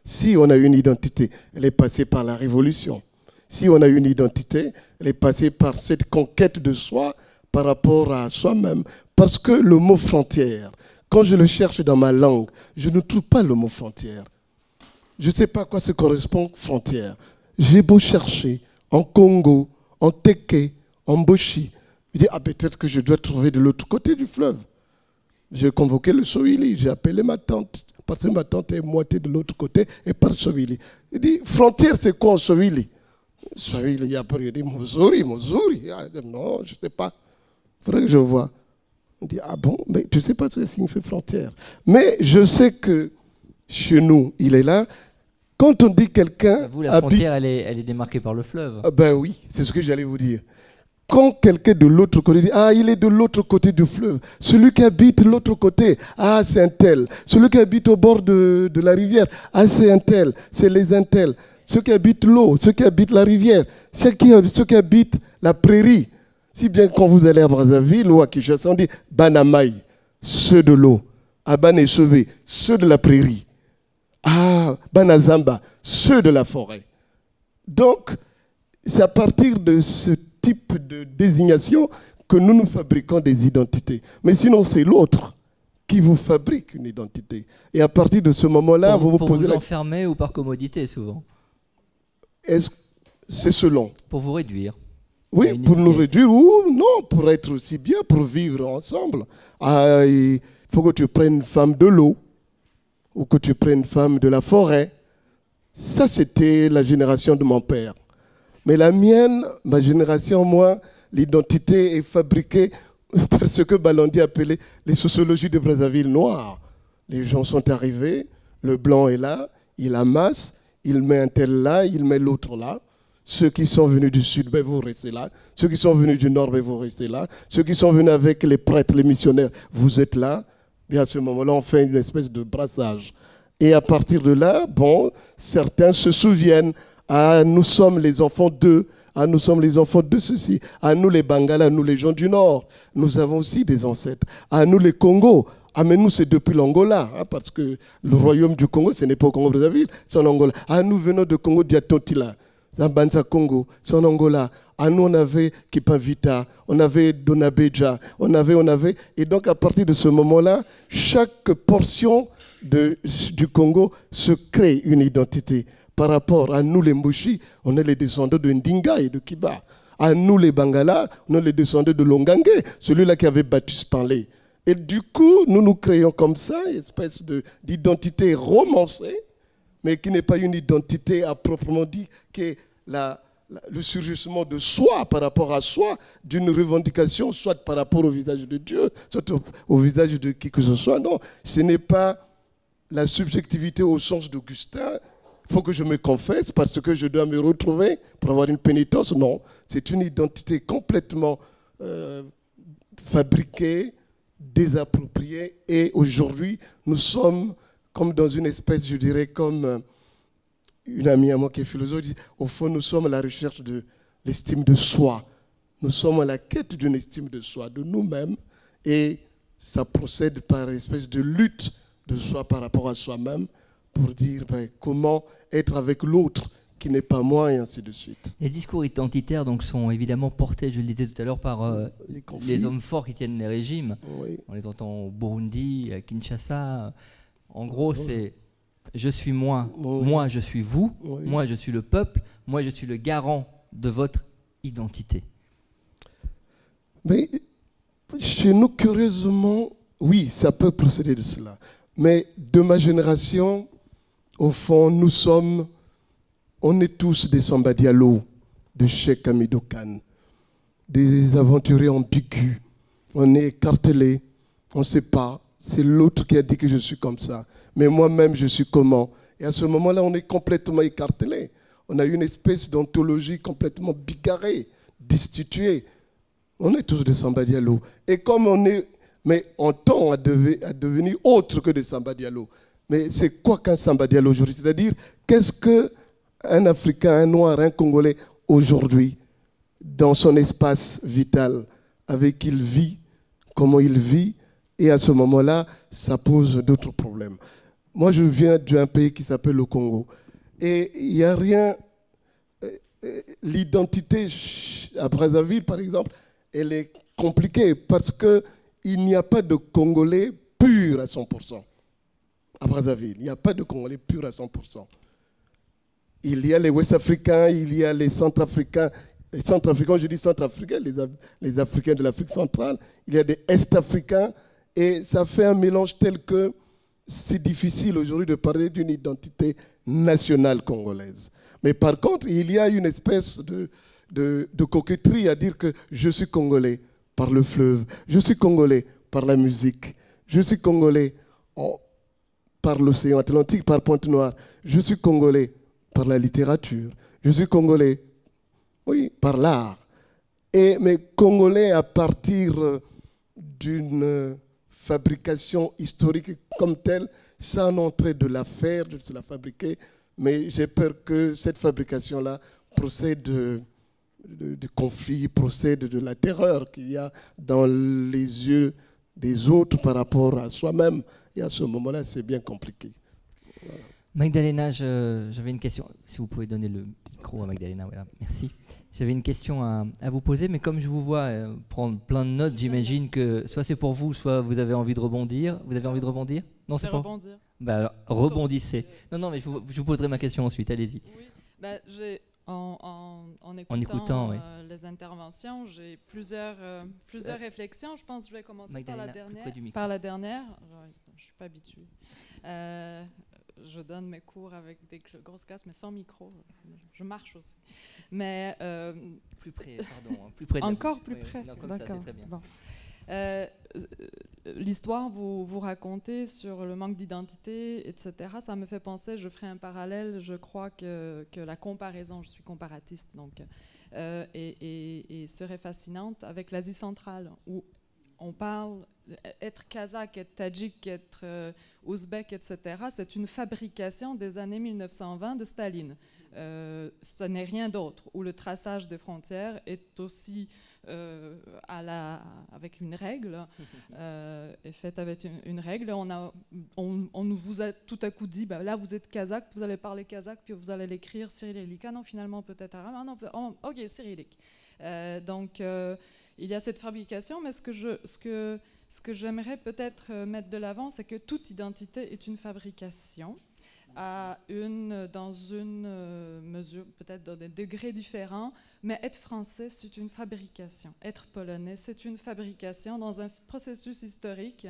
Si on a eu une identité, elle est passée par la révolution. Si on a eu une identité, elle est passée par cette conquête de soi par rapport à soi-même. Parce que le mot frontière, quand je le cherche dans ma langue, je ne trouve pas le mot frontière. Je ne sais pas à quoi ça correspond, frontière. J'ai beau chercher en Congo, en Teke, en Boshi. Je dis, peut-être que je dois trouver de l'autre côté du fleuve. J'ai convoqué le Swahili, j'ai appelé ma tante, parce que ma tante est moitié de l'autre côté et par Swahili. Il dit, frontière, c'est quoi en Swahili? Swahili, il y a pas, il dit, Mozuri. Non, je ne sais pas. Il faudrait que je vois. On dit, bon, mais je ne sais pas ce que signifie frontière. Mais je sais que chez nous, il est là. Quand on dit quelqu'un... Vous, la frontière, elle est démarquée par le fleuve. Ben oui, c'est ce que j'allais vous dire. Quand quelqu'un de l'autre côté dit, il est de l'autre côté du fleuve. Celui qui habite l'autre côté, c'est un tel. Celui qui habite au bord de la rivière, c'est un tel. C'est les un tel. Ceux qui habitent l'eau, ceux qui habitent la rivière, ceux qui habitent la prairie. Si bien quand vous allez à Brazzaville ou à Kinshasa, on dit Banamaï, ceux de l'eau. Abanesové, ceux de la prairie. Banazamba, ceux de la forêt. Donc, c'est à partir de ce type de désignation que nous fabriquons des identités. Mais sinon, c'est l'autre qui vous fabrique une identité. Et à partir de ce moment-là, vous posez vous enfermer ou par commodité, souvent. C'est selon. Pour vous réduire. Oui, pour nous réduire ou non, pour être aussi bien, pour vivre ensemble. Il faut que tu prennes une femme de l'eau ou que tu prennes une femme de la forêt. Ça, c'était la génération de mon père. Mais la mienne, ma génération, moi, l'identité est fabriquée par ce que Balondi appelait les sociologies de Brazzaville noires. Les gens sont arrivés, le blanc est là, il amasse, il met un tel là, il met l'autre là. Ceux qui sont venus du sud, vous restez là. Ceux qui sont venus du nord, vous restez là. Ceux qui sont venus avec les prêtres, les missionnaires, vous êtes là. Et à ce moment-là, on fait une espèce de brassage. Et à partir de là, certains se souviennent, nous sommes les enfants d'eux, nous sommes les enfants de ceci, nous les Bangala, nous les gens du nord, nous avons aussi des ancêtres, nous les Congo, mais nous c'est depuis l'Angola, parce que le royaume du Congo, ce n'est pas au Congo-Brazzaville, c'est en Angola. Nous venons de Congo d'Yatontila, Zambanza Congo, c'est en Angola. Nous on avait Kipanvita, on avait Donabeja, on avait, et donc à partir de ce moment-là, chaque portion du Congo se crée une identité. Par rapport à nous les Mbushi, on est les descendants de Ndinga et de Kiba. À nous les Bangala, on est les descendants de Longange, celui-là qui avait battu Stanley. Et du coup, nous créons comme ça une espèce d'identité romancée, mais qui n'est pas une identité à proprement dit, qui est le surgissement de soi par rapport à soi, d'une revendication, soit par rapport au visage de Dieu, soit au visage de qui que ce soit. Non, ce n'est pas la subjectivité au sens d'Augustin. Il faut que je me confesse parce que je dois me retrouver pour avoir une pénitence. Non, c'est une identité complètement fabriquée, désappropriée. Et aujourd'hui, nous sommes comme dans une espèce, je dirais, comme une amie à moi qui est philosophe dit, au fond, nous sommes à la recherche de l'estime de soi. Nous sommes à la quête d'une estime de soi, de nous-mêmes, et ça procède par une espèce de lutte de soi par rapport à soi-même pour dire comment être avec l'autre qui n'est pas moi, et ainsi de suite. Les discours identitaires donc, sont évidemment portés, je le disais tout à l'heure, par les hommes forts qui tiennent les régimes. Oui. On les entend au Burundi, à Kinshasa. En gros, c'est je suis moi, moi je suis vous, moi je suis le peuple, moi je suis le garant de votre identité. Mais chez nous, curieusement, oui, ça peut procéder de cela. Mais de ma génération, au fond, on est tous des Samba Diallo, de Cheikh Hamidou Kane, des aventuriers ambigus. On est écartelés, on ne sait pas. C'est l'autre qui a dit que je suis comme ça. Mais moi-même, je suis comment? Et à ce moment-là, on est complètement écartelés. On a une espèce d'ontologie complètement bigarrée, destituée. On est tous des Samba Diallo. Et comme on est... Mais on tend à devenir autre que des Samba Diallo. Mais c'est quoi qu'un Samba Diallo aujourd'hui? C'est-à-dire, qu'est-ce qu'un Africain, un Noir, un Congolais aujourd'hui, dans son espace vital, avec qui il vit, comment il vit, et à ce moment-là, ça pose d'autres problèmes. Moi, je viens d'un pays qui s'appelle le Congo. Et il n'y a rien... L'identité à Brazzaville, par exemple, elle est compliquée parce qu'il n'y a pas de Congolais pur à 100%. À Brazzaville, il n'y a pas de Congolais pur à 100%. Il y a les Ouest-Africains, il y a les Centrafricains. Les Centrafricains, je dis Centrafricains, les Africains de l'Afrique centrale. Il y a des Est-Africains. Et ça fait un mélange tel que c'est difficile aujourd'hui de parler d'une identité nationale congolaise. Mais par contre, il y a une espèce de coquetterie à dire que je suis congolais par le fleuve, je suis congolais par la musique, je suis congolais par l'océan Atlantique, par Pointe-Noire, je suis congolais par la littérature, je suis congolais, oui, par l'art. Mais congolais à partir d'une fabrication historique comme telle, sans entrer de la faire, de la fabriquer, mais j'ai peur que cette fabrication-là procède de conflits, procède de la terreur qu'il y a dans les yeux des autres par rapport à soi-même. Et à ce moment-là, c'est bien compliqué. Voilà. Magdalena, j'avais une question. Si vous pouvez donner le micro à Magdalena, voilà, merci. J'avais une question à vous poser, mais comme je vous vois prendre plein de notes, j'imagine que soit c'est pour vous, soit vous avez envie de rebondir. Vous avez envie de rebondir? Non, c'est pas. Rebondir. Bah, alors, rebondissez. Non, mais je vous poserai ma question ensuite. Allez-y. Oui, bah, en écoutant oui. Les interventions, j'ai plusieurs réflexions. Je pense que je vais commencer Magdalena, par la dernière. Je ne suis pas habituée. Je donne mes cours avec des grosses classes, mais sans micro. Je marche aussi. Mais plus près, pardon. Plus près de encore plus près. Non, comme ça, c'est très bien. Bon. L'histoire vous racontez sur le manque d'identité, etc. Ça me fait penser, je ferai un parallèle, je crois que la comparaison, je suis comparatiste, donc, et serait fascinante avec l'Asie centrale, où on parle, être kazakh, être tadjik, être ouzbek, etc., c'est une fabrication des années 1920 de Staline. Ce n'est rien d'autre, où le traçage des frontières est aussi avec une règle, est fait avec une règle. On vous a tout à coup dit, bah, là vous êtes kazakh, vous allez parler kazakh, puis vous allez l'écrire cyrillique. Ah non, finalement peut-être arabe. Ah non, ok, cyrillique. Donc il y a cette fabrication, mais ce que j'aimerais peut-être mettre de l'avant, c'est que toute identité est une fabrication. Dans une mesure, peut-être dans des degrés différents, mais être français, c'est une fabrication. Être polonais, c'est une fabrication dans un processus historique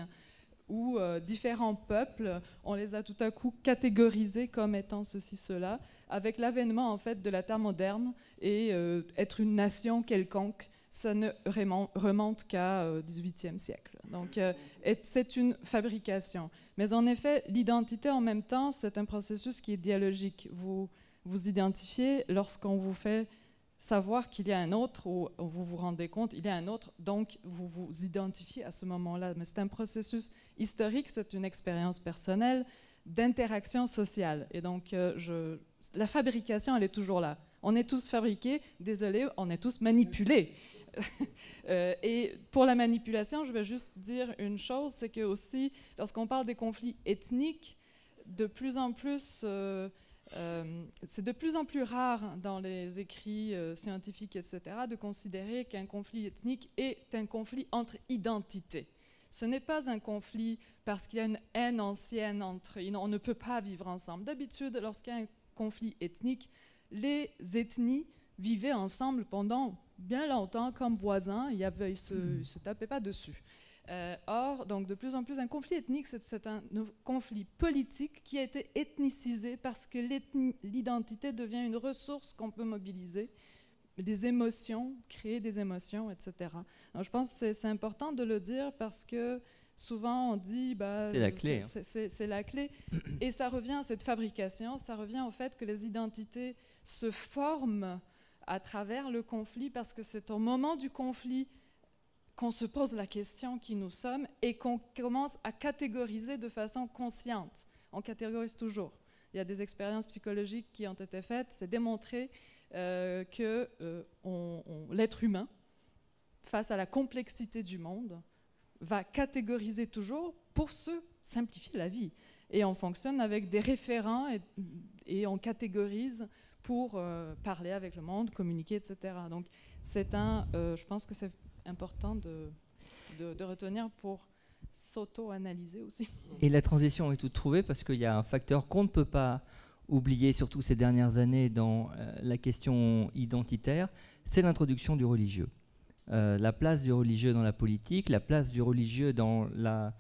où différents peuples, on les a tout à coup catégorisés comme étant ceci, cela, avec l'avènement en fait de la terre moderne et être une nation quelconque, ça ne remonte qu'à XVIIIe siècle. Donc c'est une fabrication. Mais en effet, l'identité en même temps, c'est un processus qui est dialogique. Vous vous identifiez lorsqu'on vous fait savoir qu'il y a un autre, ou vous vous rendez compte qu'il y a un autre, donc vous vous identifiez à ce moment-là. Mais c'est un processus historique, c'est une expérience personnelle d'interaction sociale. Et donc, la fabrication, elle est toujours là. On est tous fabriqués, désolé, on est tous manipulés. Et pour la manipulation, je vais juste dire une chose, c'est que aussi, lorsqu'on parle des conflits ethniques, de plus en plus, c'est de plus en plus rare dans les écrits scientifiques, etc., de considérer qu'un conflit ethnique est un conflit entre identités. Ce n'est pas un conflit parce qu'il y a une haine ancienne entre... On ne peut pas vivre ensemble. D'habitude, lorsqu'il y a un conflit ethnique, les ethnies vivaient ensemble pendant bien longtemps comme voisins, ils ne se tapaient pas dessus. Or, donc, de plus en plus, un conflit ethnique, c'est un conflit politique qui a été ethnicisé parce que l'identité devient une ressource qu'on peut mobiliser, des émotions, créer des émotions, etc. Donc, je pense que c'est important de le dire parce que souvent on dit c'est la clé. C'est la clé. Et ça revient à cette fabrication, ça revient au fait que les identités se forment à travers le conflit parce que c'est au moment du conflit qu'on se pose la question qui nous sommes et qu'on commence à catégoriser de façon consciente. On catégorise toujours. Il y a des expériences psychologiques qui ont été faites, c'est démontré que l'être humain, face à la complexité du monde, va catégoriser toujours pour se simplifier la vie. Et on fonctionne avec des référents et on catégorise pour parler avec le monde, communiquer, etc. Donc je pense que c'est important de retenir pour s'auto-analyser aussi. Et la transition est toute trouvée parce qu'il y a un facteur qu'on ne peut pas oublier, surtout ces dernières années, dans la question identitaire, c'est l'introduction du religieux. La place du religieux dans la politique, la place du religieux dans la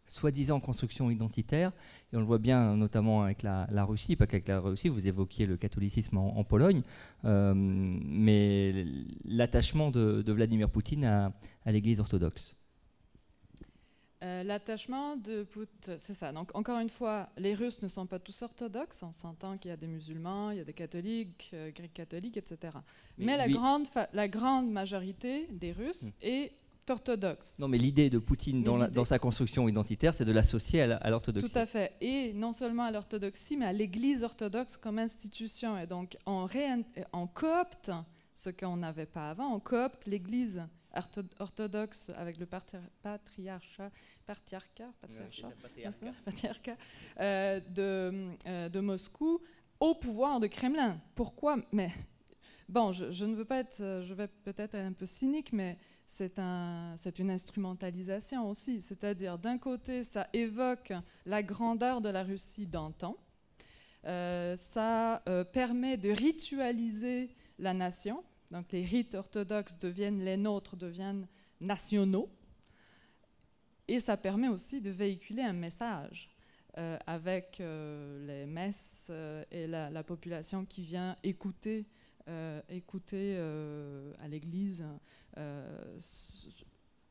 soi-disant construction identitaire, et on le voit bien notamment avec la Russie, pas qu'avec la Russie, vous évoquiez le catholicisme en Pologne, mais l'attachement de Vladimir Poutine à l'Église orthodoxe. L'attachement de Poutine, c'est ça. Donc encore une fois, les Russes ne sont pas tous orthodoxes, on s'entend qu'il y a des musulmans, il y a des catholiques, grecs catholiques, etc. Mais la grande majorité des Russes est orthodoxe. Non, mais l'idée de Poutine dans sa construction identitaire, c'est de l'associer à l'orthodoxie. Tout à fait. Et non seulement à l'orthodoxie, mais à l'Église orthodoxe comme institution. Et donc, on coopte ce qu'on n'avait pas avant. On coopte l'Église orthodoxe avec le patriarcat de Moscou au pouvoir de Kremlin. Pourquoi? Mais bon, je ne veux pas être, je vais peut-être être un peu cynique, mais c'est une instrumentalisation aussi. C'est-à-dire, d'un côté, ça évoque la grandeur de la Russie d'antan. Ça permet de ritualiser la nation. Donc les rites orthodoxes deviennent les nôtres, deviennent nationaux. Et ça permet aussi de véhiculer un message avec les messes et la population qui vient écouter à l'église.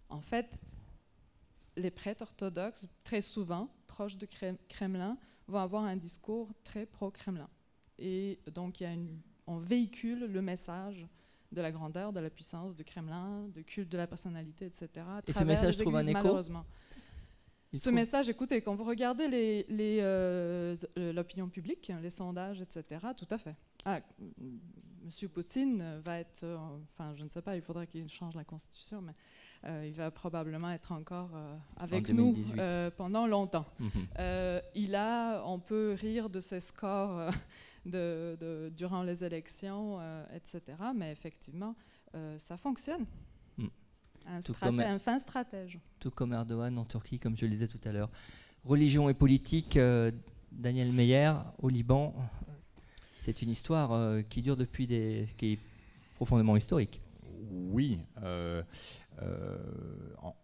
En fait, les prêtres orthodoxes, très souvent, proches de Kremlin, vont avoir un discours très pro-Kremlin. Et donc on véhicule le message de la grandeur, de la puissance du Kremlin, du culte de la personnalité, etc. Et ce message trouve un écho, malheureusement. Ce message, écoutez, quand vous regardez l'opinion publique, les sondages, etc., tout à fait. Monsieur Poutine va être, enfin, je ne sais pas, il faudrait qu'il change la constitution, mais il va probablement être encore avec nous pendant longtemps. On peut rire de ses scores durant les élections, etc., mais effectivement, ça fonctionne. Un fin stratège. Tout comme Erdogan en Turquie, comme je le disais tout à l'heure. Religion et politique, Daniel Meyer, au Liban, c'est une histoire qui dure depuis qui est profondément historique. Oui.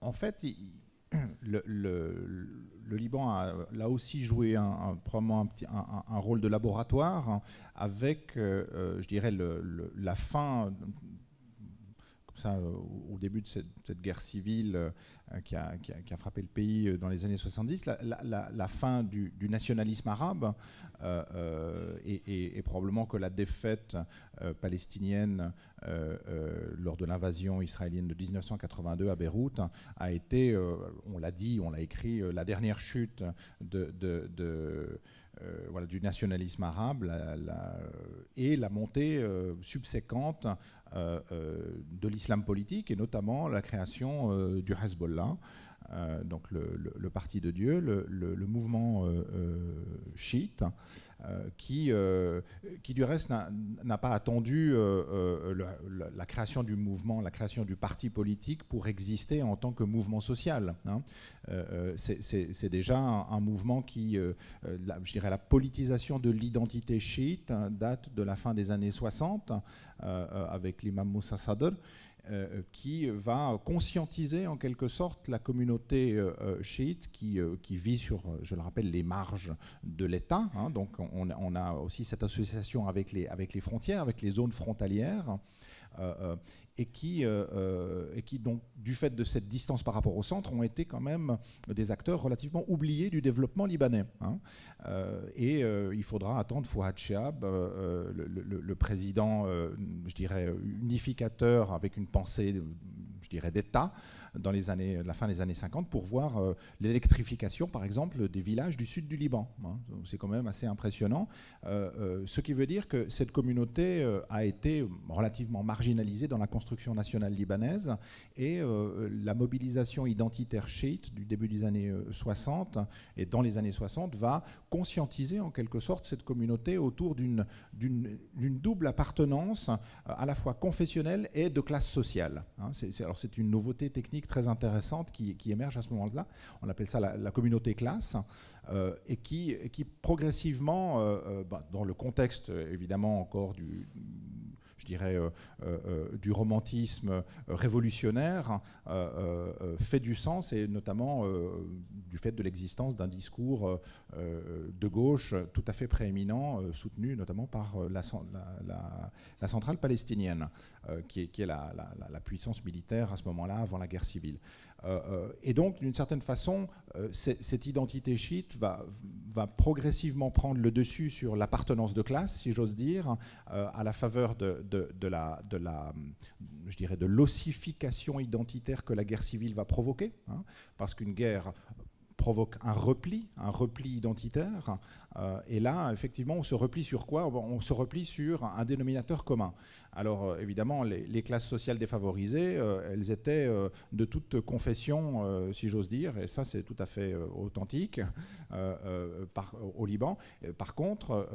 En fait, le Liban a là aussi joué probablement un rôle de laboratoire avec, je dirais, la fin... Ça, au début de cette guerre civile qui a frappé le pays dans les années 70, la fin du nationalisme arabe et probablement que la défaite palestinienne lors de l'invasion israélienne de 1982 à Beyrouth a été, on l'a dit, on l'a écrit, la dernière chute voilà, du nationalisme arabe et la montée subséquente de l'islam politique, et notamment la création du Hezbollah, donc le Parti de Dieu, le mouvement chiite, qui du reste n'a pas attendu la création du mouvement, la création du parti politique pour exister en tant que mouvement social. Hein. C'est déjà un mouvement qui, je dirais, la politisation de l'identité chiite date de la fin des années 60 avec l'imam Moussa Sadr, qui va conscientiser en quelque sorte la communauté chiite qui vit sur, je le rappelle, les marges de l'État. Hein. Donc on a aussi cette association avec les frontières, avec les zones frontalières, et qui donc, du fait de cette distance par rapport au centre, ont été quand même des acteurs relativement oubliés du développement libanais. Hein. Il faudra attendre Fouad Chehab, le président, je dirais, unificateur avec une pensée, je dirais, d'État, dans la fin des années 50, pour voir l'électrification, par exemple, des villages du sud du Liban. Hein. C'est quand même assez impressionnant. Ce qui veut dire que cette communauté a été relativement marginalisée dans la construction nationale libanaise, et la mobilisation identitaire chiite du début des années 60 et dans les années 60 va conscientiser en quelque sorte cette communauté autour d'une double appartenance à la fois confessionnelle et de classe sociale. Hein. Alors c'est une nouveauté technique très intéressante qui émerge à ce moment-là. On appelle ça la communauté classe, et qui progressivement, dans le contexte évidemment encore je dirais, du romantisme révolutionnaire, fait du sens, et notamment du fait de l'existence d'un discours de gauche tout à fait prééminent, soutenu notamment par la centrale palestinienne, qui est la puissance militaire à ce moment-là, avant la guerre civile. Et donc, d'une certaine façon, cette identité chiite va progressivement prendre le dessus sur l'appartenance de classe, si j'ose dire, à la faveur je dirais, de l'ossification identitaire que la guerre civile va provoquer, hein, parce qu'une guerre provoque un repli identitaire, et là, effectivement, on se replie sur quoi? On se replie sur un dénominateur commun. Alors, évidemment, les classes sociales défavorisées, elles étaient de toute confession, si j'ose dire, et ça, c'est tout à fait authentique au Liban. Par contre,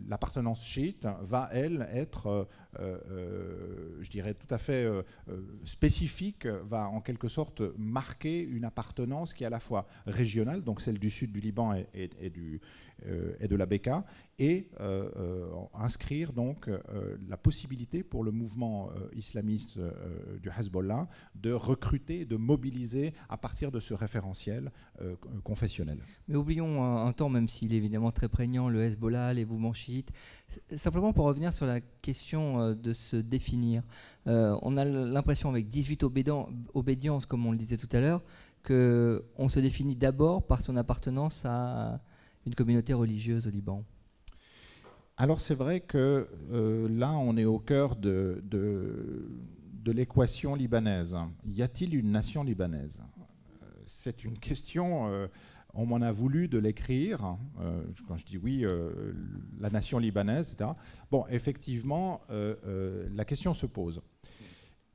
l'appartenance chiite va, elle, être, je dirais, tout à fait spécifique, va en quelque sorte marquer une appartenance qui est à la fois régionale, donc celle du sud du Liban et de la Bekaa, et inscrire donc la possibilité pour le mouvement islamiste du Hezbollah de recruter, de mobiliser à partir de ce référentiel confessionnel. Mais oublions un temps, même s'il est évidemment très prégnant, le Hezbollah, les mouvements chiites. Simplement pour revenir sur la question de se définir. On a l'impression, avec 18 obédiences, comme on le disait tout à l'heure, qu'on se définit d'abord par son appartenance à une communauté religieuse au Liban. Alors c'est vrai que là on est au cœur de l'équation libanaise. Y a-t-il une nation libanaise? C'est une question, on m'en a voulu de l'écrire, quand je dis oui, la nation libanaise, etc. Bon, effectivement, la question se pose.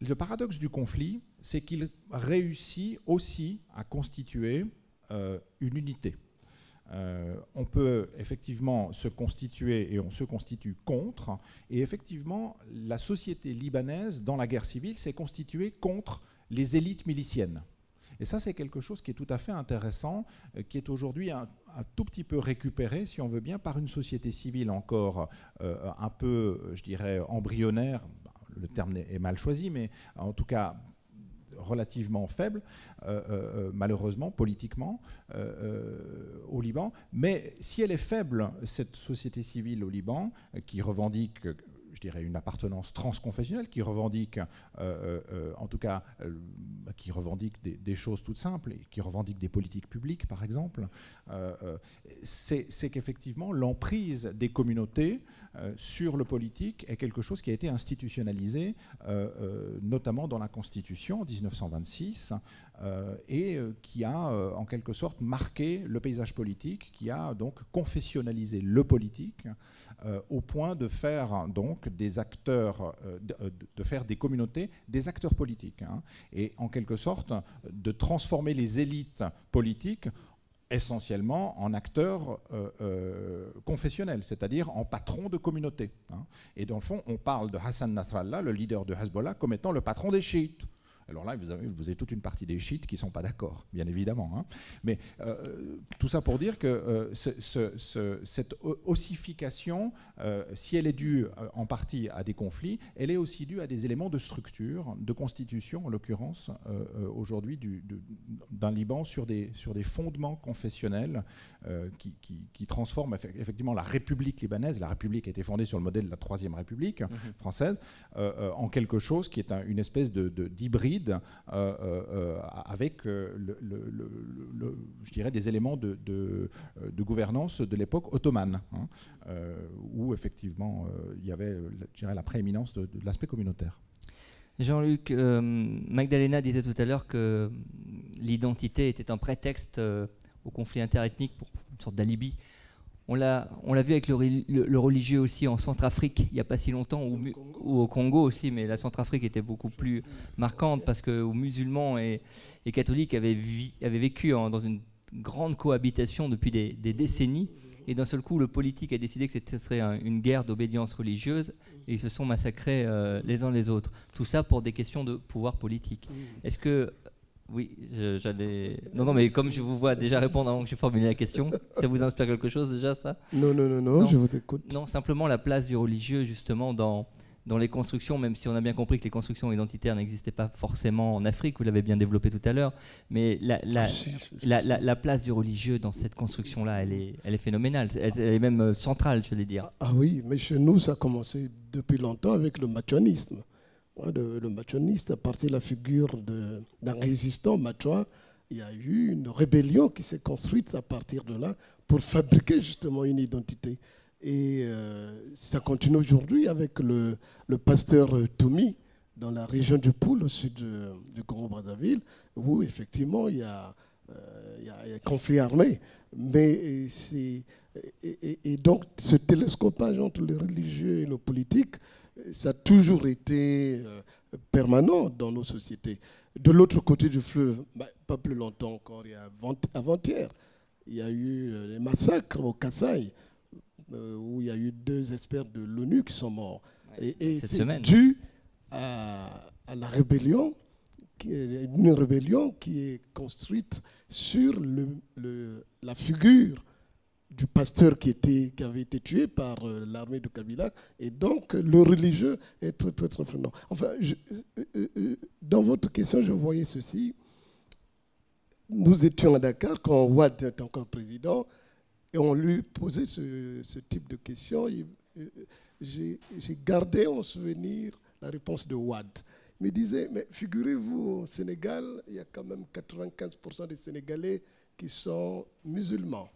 Le paradoxe du conflit, c'est qu'il réussit aussi à constituer une unité. On peut effectivement se constituer, et on se constitue contre, et effectivement la société libanaise dans la guerre civile s'est constituée contre les élites miliciennes. Et ça, c'est quelque chose qui est tout à fait intéressant, qui est aujourd'hui un tout petit peu récupéré, si on veut bien, par une société civile encore un peu, je dirais, embryonnaire. Le terme est mal choisi, mais en tout cas relativement faible, malheureusement, politiquement, au Liban. Mais si elle est faible, cette société civile au Liban, qui revendique, je dirais, une appartenance transconfessionnelle, qui revendique, en tout cas, qui revendique des choses toutes simples, et qui revendique des politiques publiques, par exemple, c'est qu'effectivement, l'emprise des communautés sur le politique est quelque chose qui a été institutionnalisé, notamment dans la Constitution en 1926, et qui a en quelque sorte marqué le paysage politique, qui a donc confessionnalisé le politique au point de faire donc des acteurs, de faire des communautés des acteurs politiques, hein, et en quelque sorte de transformer les élites politiques essentiellement en acteurs confessionnels, c'est-à-dire en patrons de communautés, hein. Et dans le fond, on parle de Hassan Nasrallah, le leader de Hezbollah, comme étant le patron des chiites. Alors là, vous avez toute une partie des chiites qui ne sont pas d'accord, bien évidemment, hein. Mais tout ça pour dire que cette ossification, si elle est due en partie à des conflits, elle est aussi due à des éléments de structure, de constitution, en l'occurrence, aujourd'hui, d'un Liban sur des fondements confessionnels qui transforment effectivement la République libanaise. La République a été fondée sur le modèle de la Troisième République française, en quelque chose qui est une espèce d'hybride avec, je dirais, des éléments de gouvernance de l'époque ottomane, hein, où effectivement il y avait, je dirais, la prééminence de l'aspect communautaire. Jean-Luc, Magdalena disait tout à l'heure que l'identité était un prétexte au conflit interethnique pour une sorte d'alibi. On l'a vu avec le religieux aussi en Centrafrique, il n'y a pas si longtemps, ou au Congo aussi, mais la Centrafrique était beaucoup plus marquante parce que musulmans et catholiques avaient vécu dans une grande cohabitation depuis des décennies, et d'un seul coup, le politique a décidé que ce serait une guerre d'obédience religieuse, et ils se sont massacrés les uns les autres. Tout ça pour des questions de pouvoir politique. Est-ce que... Oui, j'allais... Non, mais comme je vous vois déjà répondre avant que j'ai formulé la question, ça vous inspire quelque chose déjà, ça ? Non, je vous écoute. Non, simplement la place du religieux, justement, dans les constructions, même si on a bien compris que les constructions identitaires n'existaient pas forcément en Afrique, vous l'avez bien développé tout à l'heure, mais la place du religieux dans cette construction-là, elle est phénoménale, elle est même centrale, je vais dire. Ah oui, mais chez nous, ça a commencé depuis longtemps avec le machonisme. Le machoniste, à partir de la figure d'un résistant machois, il y a eu une rébellion qui s'est construite à partir de là pour fabriquer justement une identité. Et ça continue aujourd'hui avec le pasteur Toumi dans la région du Poul, au sud du Congo-Brazzaville, où effectivement il y a un conflit armé. Mais et donc ce télescopage entre le religieux et le politique, ça a toujours été permanent dans nos sociétés. De l'autre côté du fleuve, pas plus longtemps encore, il y a avant-hier, il y a eu les massacres au Kasaï, où il y a eu 2 experts de l'ONU qui sont morts. Ouais, et c'est dû à la rébellion, une rébellion qui est construite sur la figure du pasteur qui avait été tué par l'armée de Kabila, et donc le religieux est très très très fréquent. Enfin, dans votre question, je voyais ceci. Nous étions à Dakar quand Ouad était encore président, et on lui posait ce type de questions. J'ai gardé en souvenir la réponse de Ouad. Il me disait, mais figurez-vous, au Sénégal, il y a quand même 95% des Sénégalais qui sont musulmans.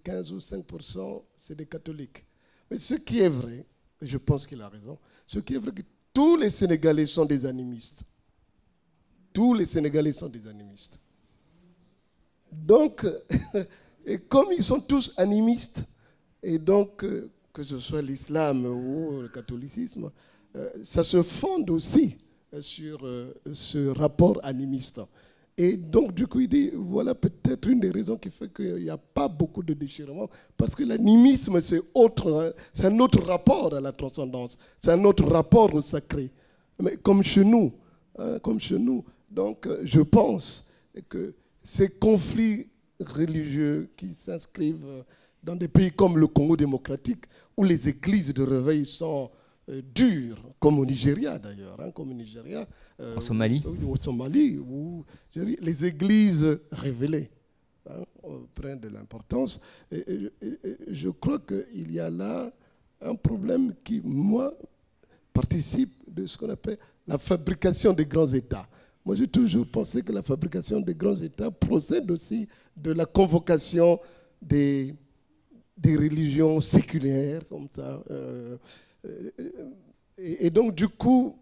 15 ou 5%, c'est des catholiques. Mais ce qui est vrai, et je pense qu'il a raison, ce qui est vrai, que tous les Sénégalais sont des animistes. Tous les Sénégalais sont des animistes. Donc, et comme ils sont tous animistes, et donc, que ce soit l'islam ou le catholicisme, ça se fonde aussi sur ce rapport animiste. Et donc, du coup, il dit, voilà peut-être une des raisons qui fait qu'il n'y a pas beaucoup de déchirement, parce que l'animisme, c'est un autre rapport à la transcendance, c'est un autre rapport au sacré. Mais comme chez nous. Donc, je pense que ces conflits religieux qui s'inscrivent dans des pays comme le Congo démocratique, où les églises de réveil sont dures, comme au Nigeria d'ailleurs, comme au Nigeria. En Somalie. Au Somalie, où les églises révélées prennent de l'importance. Et je crois qu'il y a là un problème qui, moi, participe de ce qu'on appelle la fabrication des grands États. Moi, j'ai toujours pensé que la fabrication des grands États procède aussi de la convocation des religions séculaires, comme ça. Et donc, du coup,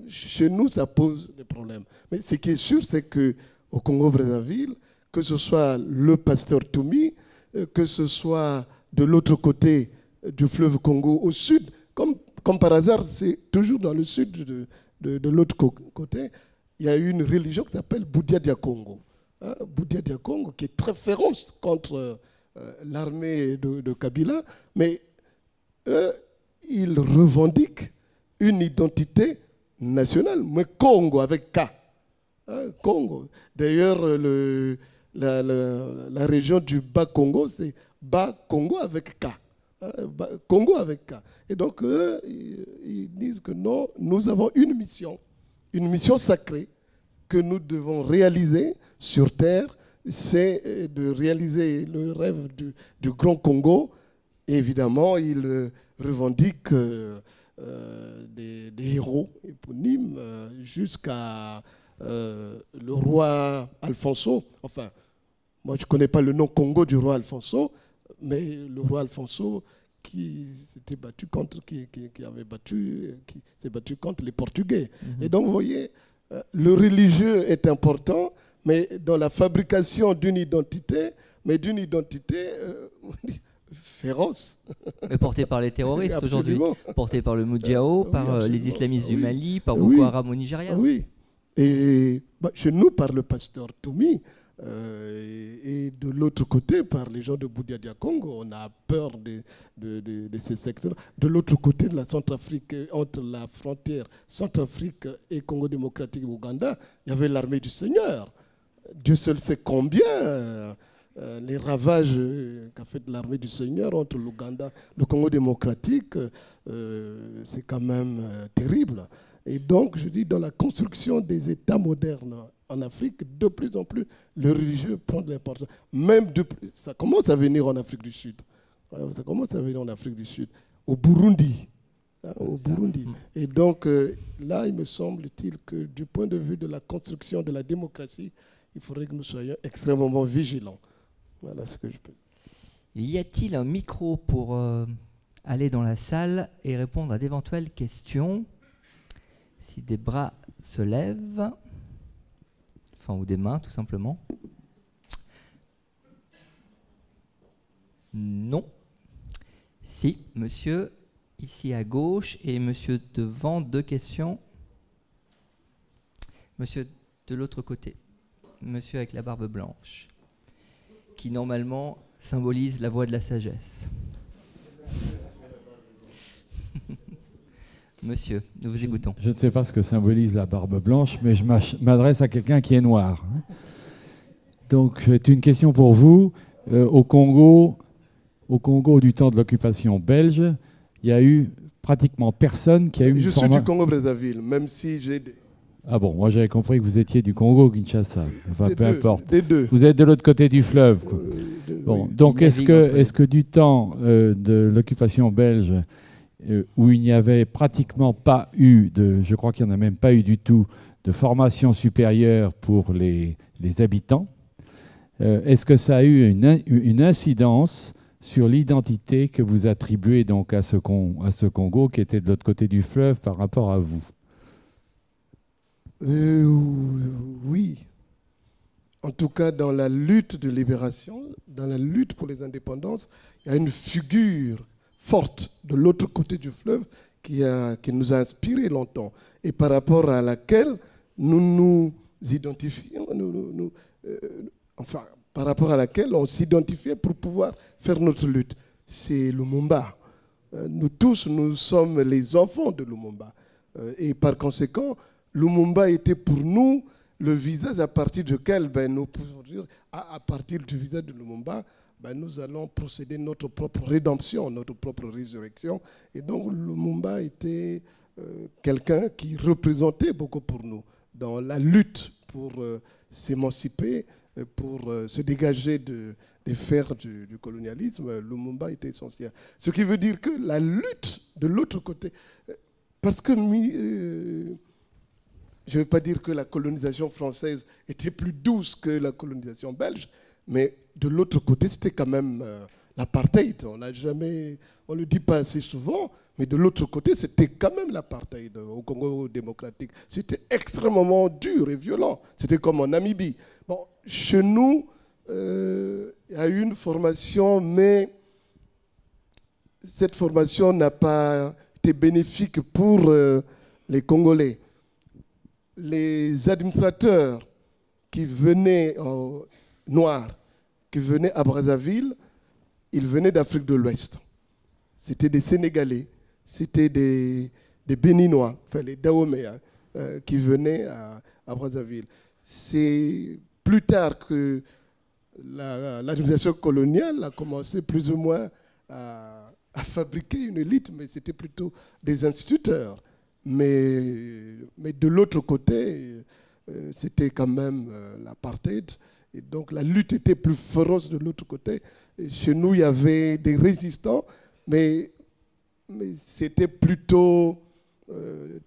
chez nous, ça pose des problèmes. Mais ce qui est sûr, c'est qu'au Congo-Brazzaville, que ce soit le pasteur Toumi, que ce soit de l'autre côté du fleuve Congo au sud, comme par hasard, c'est toujours dans le sud de l'autre côté, il y a une religion qui s'appelle Boudia Dia Congo. Boudia Dia Congo, qui est très féroce contre l'armée de Kabila, mais eux, ils revendiquent une identité nationale, mais Congo avec K. Congo. D'ailleurs, la région du Bas-Congo, c'est Bas-Congo avec K. Congo avec K. Et donc, eux, ils disent que non, nous avons une mission sacrée que nous devons réaliser sur Terre, c'est de réaliser le rêve du Grand Congo. Et évidemment, ils revendiquent des héros éponymes jusqu'à le roi Alfonso. Enfin, moi, je ne connais pas le nom Congo du roi Alfonso, mais le roi Alfonso qui s'était battu contre, qui s'est battu contre les Portugais. Et donc, vous voyez, le religieux est important, mais dans la fabrication d'une identité, féroce. Mais portée par les terroristes aujourd'hui, portée par le Moudjahou, par les islamistes du Mali, par Boko Haram au Nigeria. Oui, et chez nous, par le pasteur Toumi, et de l'autre côté, par les gens de Boudia Dia Congo, on a peur de ces secteurs. De l'autre côté de la Centrafrique, entre la frontière Centrafrique et Congo démocratique Ouganda, il y avait l'armée du Seigneur. Dieu seul sait combien les ravages qu'a fait l'armée du Seigneur entre l'Ouganda, le Congo démocratique, c'est quand même terrible. Et donc, je dis, dans la construction des États modernes en Afrique, de plus en plus, le religieux prend de l'importance. Ça commence à venir en Afrique du Sud. Ça commence à venir en Afrique du Sud. Au Burundi. Et donc, là, il me semble-t-il que du point de vue de la construction de la démocratie, il faudrait que nous soyons extrêmement vigilants. Voilà ce que je peux dire. Y a-t-il un micro pour aller dans la salle et répondre à d'éventuelles questions? Si des bras se lèvent, enfin, ou des mains, tout simplement. Non. Si, monsieur, ici à gauche, et monsieur devant, 2 questions. Monsieur de l'autre côté, monsieur avec la barbe blanche, qui normalement symbolise la voix de la sagesse. Monsieur, nous vous écoutons. Je ne sais pas ce que symbolise la barbe blanche, mais je m'adresse à quelqu'un qui est noir. Donc, c'est une question pour vous. Au Congo, du temps de l'occupation belge, il y a eu pratiquement personne qui a eu... Je suis du Congo-Brazzaville, même si j'ai... Ah bon, moi j'avais compris que vous étiez du Congo-Kinshasa. Enfin, peu importe. Des deux. Vous êtes de l'autre côté du fleuve, quoi. Bon, oui. Donc, est-ce que du temps de l'occupation belge, où il n'y avait pratiquement pas eu je crois qu'il n'y en a même pas eu du tout, de formation supérieure pour les habitants, est-ce que ça a eu une incidence sur l'identité que vous attribuez donc à ce Congo qui était de l'autre côté du fleuve par rapport à vous? Oui. En tout cas, dans la lutte de libération, dans la lutte pour les indépendances, il y a une figure forte de l'autre côté du fleuve qui nous a inspiré longtemps et par rapport à laquelle nous nous identifions, par rapport à laquelle on s'identifiait pour pouvoir faire notre lutte. C'est Lumumba. Nous tous, nous sommes les enfants de Lumumba. Et par conséquent, Lumumba était pour nous le visage à partir duquel nous pouvons dire, à partir du visage de Lumumba, nous allons procéder notre propre rédemption, notre propre résurrection. Et donc Lumumba était quelqu'un qui représentait beaucoup pour nous dans la lutte pour s'émanciper, pour se dégager des fers du colonialisme. Lumumba était essentiel. Ce qui veut dire que la lutte de l'autre côté, parce que je ne veux pas dire que la colonisation française était plus douce que la colonisation belge, mais de l'autre côté, c'était quand même l'apartheid. On ne le dit pas assez souvent, mais de l'autre côté, c'était quand même l'apartheid au Congo démocratique. C'était extrêmement dur et violent. C'était comme en Namibie. Bon, chez nous, il y a eu une formation, mais cette formation n'a pas été bénéfique pour les Congolais. Les administrateurs qui venaient noirs, qui venaient à Brazzaville, ils venaient d'Afrique de l'Ouest. C'était des Sénégalais, c'était des Béninois, enfin les Dahomey, qui venaient à Brazzaville. C'est plus tard que l'administration coloniale a commencé plus ou moins à fabriquer une élite, mais c'était plutôt des instituteurs. Mais de l'autre côté, c'était quand même l'apartheid. Et donc la lutte était plus féroce de l'autre côté. Et chez nous, il y avait des résistants, mais c'était plutôt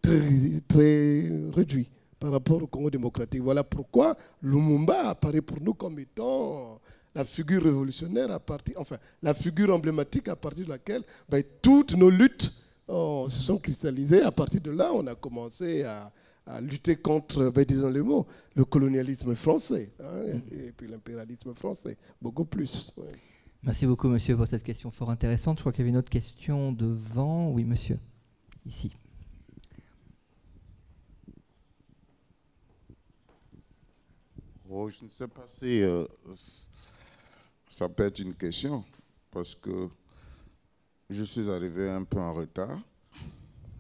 très réduit par rapport au Congo démocratique. Voilà pourquoi Lumumba apparaît pour nous comme étant la figure révolutionnaire, la figure emblématique à partir de laquelle toutes nos luttes se sont cristallisées. À partir de là, on a commencé à lutter contre, disons les mots, le colonialisme français, et puis l'impérialisme français, beaucoup plus. Ouais. Merci beaucoup, monsieur, pour cette question fort intéressante. Je crois qu'il y avait une autre question devant. Oui, monsieur, ici. Oh, je ne sais pas si ça peut être une question, parce que je suis arrivé un peu en retard.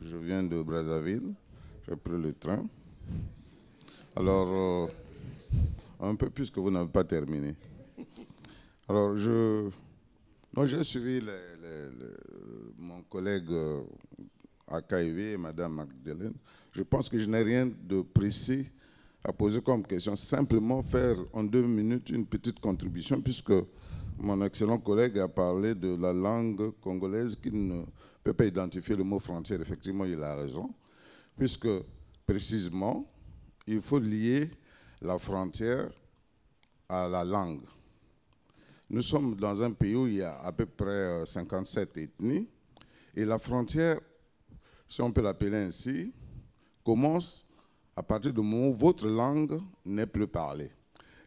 Je viens de Brazzaville, j'ai pris le train. Alors, un peu plus que vous n'avez pas terminé. Alors, j'ai suivi mon collègue Akaïvé et Mme Magdeleine. Je pense que je n'ai rien de précis à poser comme question. Simplement faire en 2 minutes une petite contribution, puisque mon excellent collègue a parlé de la langue congolaise qui ne peut pas identifier le mot frontière. Effectivement, il a raison, puisque précisément, il faut lier la frontière à la langue. Nous sommes dans un pays où il y a à peu près 57 ethnies, et la frontière, si on peut l'appeler ainsi, commence à partir du moment où votre langue n'est plus parlée.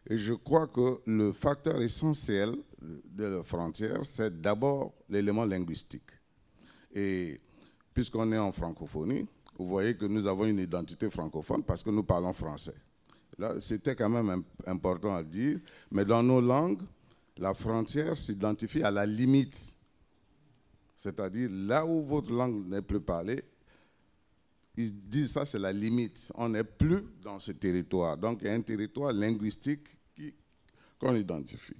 Et je crois que le facteur essentiel de la frontière, c'est d'abord l'élément linguistique. Et puisqu'on est en francophonie, vous voyez que nous avons une identité francophone parce que nous parlons français. Là, c'était quand même important à dire, mais dans nos langues, la frontière s'identifie à la limite. C'est-à-dire là où votre langue n'est plus parlée, ils disent ça, c'est la limite. On n'est plus dans ce territoire. Donc, il y a un territoire linguistique qu'on identifie.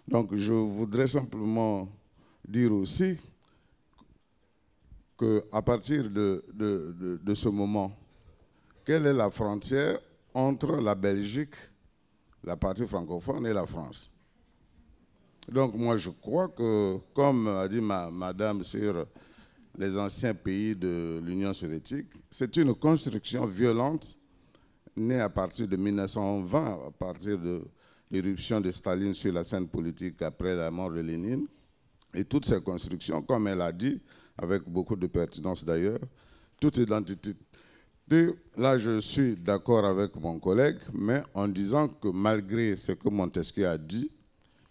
Donc, je voudrais simplement dire aussi qu'à partir de ce moment, quelle est la frontière entre la Belgique, la partie francophone, et la France? Donc, moi, je crois que, comme a dit madame sur les anciens pays de l'Union soviétique, c'est une construction violente née à partir de 1920, à partir de l'éruption de Staline sur la scène politique après la mort de Lénine. Et toutes ces constructions, comme elle a dit, avec beaucoup de pertinence d'ailleurs, toute identité. Là, je suis d'accord avec mon collègue, mais en disant que malgré ce que Montesquieu a dit,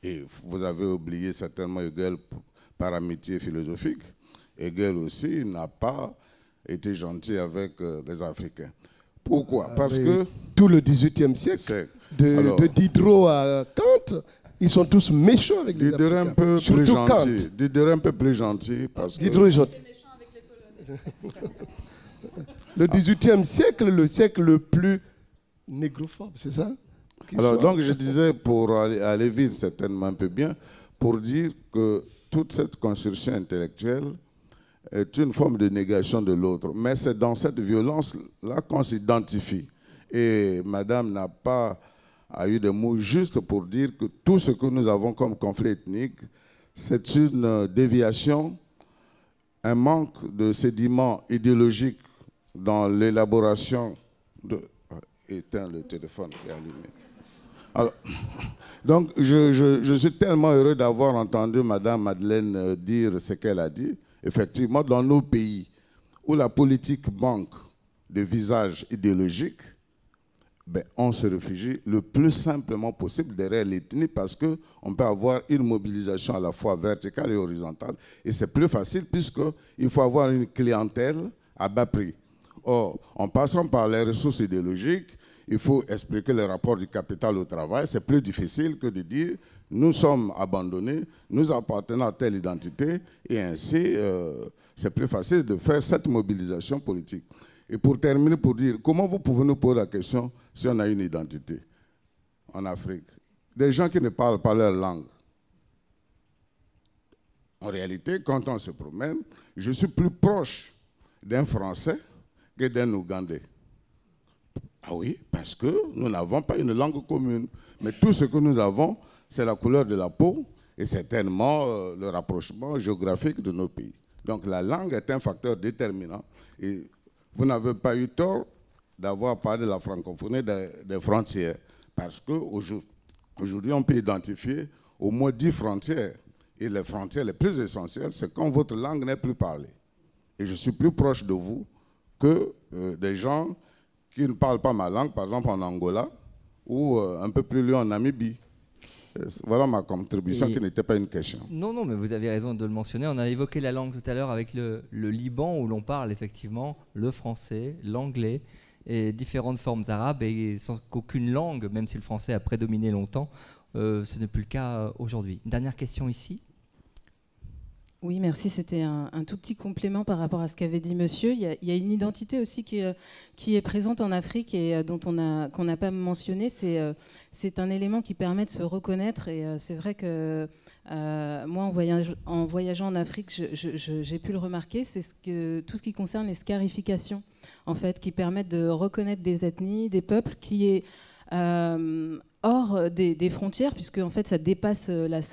et vous avez oublié certainement Hegel par amitié philosophique, Hegel aussi n'a pas été gentil avec les Africains. Pourquoi? Parce que tout le XVIIIe siècle, de Diderot à Kant, ils sont tous méchants avec les Africains. Diderot un peu plus gentil. Parce Diderot est gentil. Le XVIIIe siècle, le siècle le plus négrophobe, c'est ça? Alors, donc je disais, pour aller vite, certainement un peu bien, pour dire que toute cette construction intellectuelle est une forme de négation de l'autre. Mais c'est dans cette violence-là qu'on s'identifie. Et madame n'a pas eu des mots justes pour dire que tout ce que nous avons comme conflit ethnique, c'est une déviation, un manque de sédiments idéologiques dans l'élaboration de... Éteins le téléphone qui est allumé. Alors, donc, je suis tellement heureux d'avoir entendu Mme Madeleine dire ce qu'elle a dit. Effectivement, dans nos pays où la politique manque de visage idéologique, ben, on se réfugie le plus simplement possible derrière l'ethnie parce qu'on peut avoir une mobilisation à la fois verticale et horizontale. Et c'est plus facile puisqu'il faut avoir une clientèle à bas prix. Or, en passant par les ressources idéologiques, il faut expliquer le rapport du capital au travail. C'est plus difficile que de dire nous sommes abandonnés, nous appartenons à telle identité, et ainsi, c'est plus facile de faire cette mobilisation politique. Et pour terminer, pour dire, comment vous pouvez nous poser la question si on a une identité en Afrique? Des gens qui ne parlent pas leur langue. En réalité, quand on se promène, je suis plus proche d'un Français que d'un Ougandais. Ah oui, parce que nous n'avons pas une langue commune. Mais tout ce que nous avons, c'est la couleur de la peau et certainement le rapprochement géographique de nos pays. Donc la langue est un facteur déterminant. Et vous n'avez pas eu tort d'avoir parlé de la francophonie des frontières. Parce qu'aujourd'hui, on peut identifier au moins 10 frontières. Et les frontières les plus essentielles, c'est quand votre langue n'est plus parlée. Et je suis plus proche de vous que des gens qui ne parlent pas ma langue, par exemple en Angola, ou un peu plus loin en Namibie. Voilà ma contribution qui n'était pas une question. Non, non, mais vous avez raison de le mentionner. On a évoqué la langue tout à l'heure avec le Liban, où l'on parle effectivement le français, l'anglais et différentes formes arabes, et sans qu'aucune langue, même si le français a prédominé longtemps, ce n'est plus le cas aujourd'hui. Une dernière question ici. Oui, merci. C'était un tout petit complément par rapport à ce qu'avait dit monsieur. Il y a une identité aussi qui est présente en Afrique et qu'on n'a pas mentionné. C'est un élément qui permet de se reconnaître. Et c'est vrai que moi, en voyageant en Afrique, j'ai pu le remarquer. C'est tout ce qui concerne les scarifications, en fait, qui permettent de reconnaître des ethnies, des peuples qui est hors des frontières, puisque en fait, ça dépasse la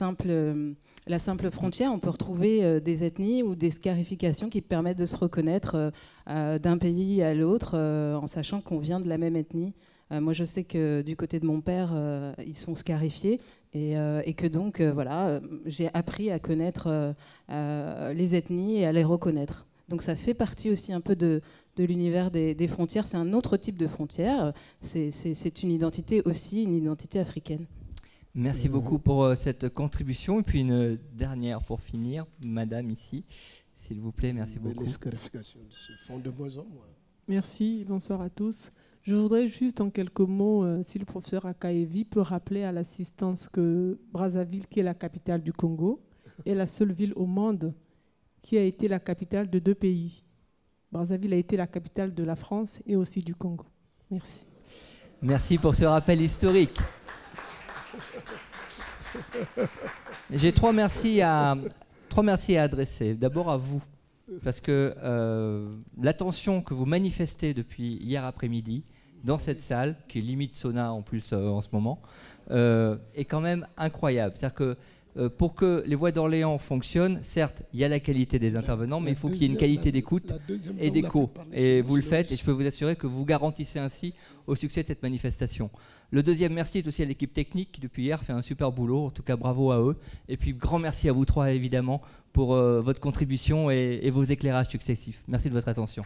simple frontière. On peut retrouver des ethnies ou des scarifications qui permettent de se reconnaître d'un pays à l'autre en sachant qu'on vient de la même ethnie. Moi, je sais que du côté de mon père, ils sont scarifiés et que donc, voilà, j'ai appris à connaître les ethnies et à les reconnaître. Donc ça fait partie aussi un peu de l'univers des frontières. C'est un autre type de frontière. C'est une identité aussi, une identité africaine. Merci beaucoup pour cette contribution. Et puis une dernière pour finir, madame ici, s'il vous plaît, merci beaucoup. Les scarifications se font de moins en moins. Merci, bonsoir à tous. Je voudrais juste en quelques mots, si le professeur Akaevi peut rappeler à l'assistance que Brazzaville, qui est la capitale du Congo, est la seule ville au monde qui a été la capitale de 2 pays. Brazzaville a été la capitale de la France et aussi du Congo. Merci. Merci pour ce rappel historique. J'ai 3 merci à adresser. D'abord à vous, parce que l'attention que vous manifestez depuis hier après-midi dans cette salle, qui est limite sauna en plus en ce moment, est quand même incroyable. C'est-à-dire que pour que les voix d'Orléans fonctionnent, certes, il y a la qualité des intervenants, mais il faut qu'il y ait une qualité d'écoute et d'écho. Et vous le faites, et je peux vous assurer que vous garantissez ainsi au succès de cette manifestation. Le deuxième merci est aussi à l'équipe technique qui, depuis hier, fait un super boulot. En tout cas, bravo à eux. Et puis, grand merci à vous 3, évidemment, pour votre contribution et vos éclairages successifs. Merci de votre attention.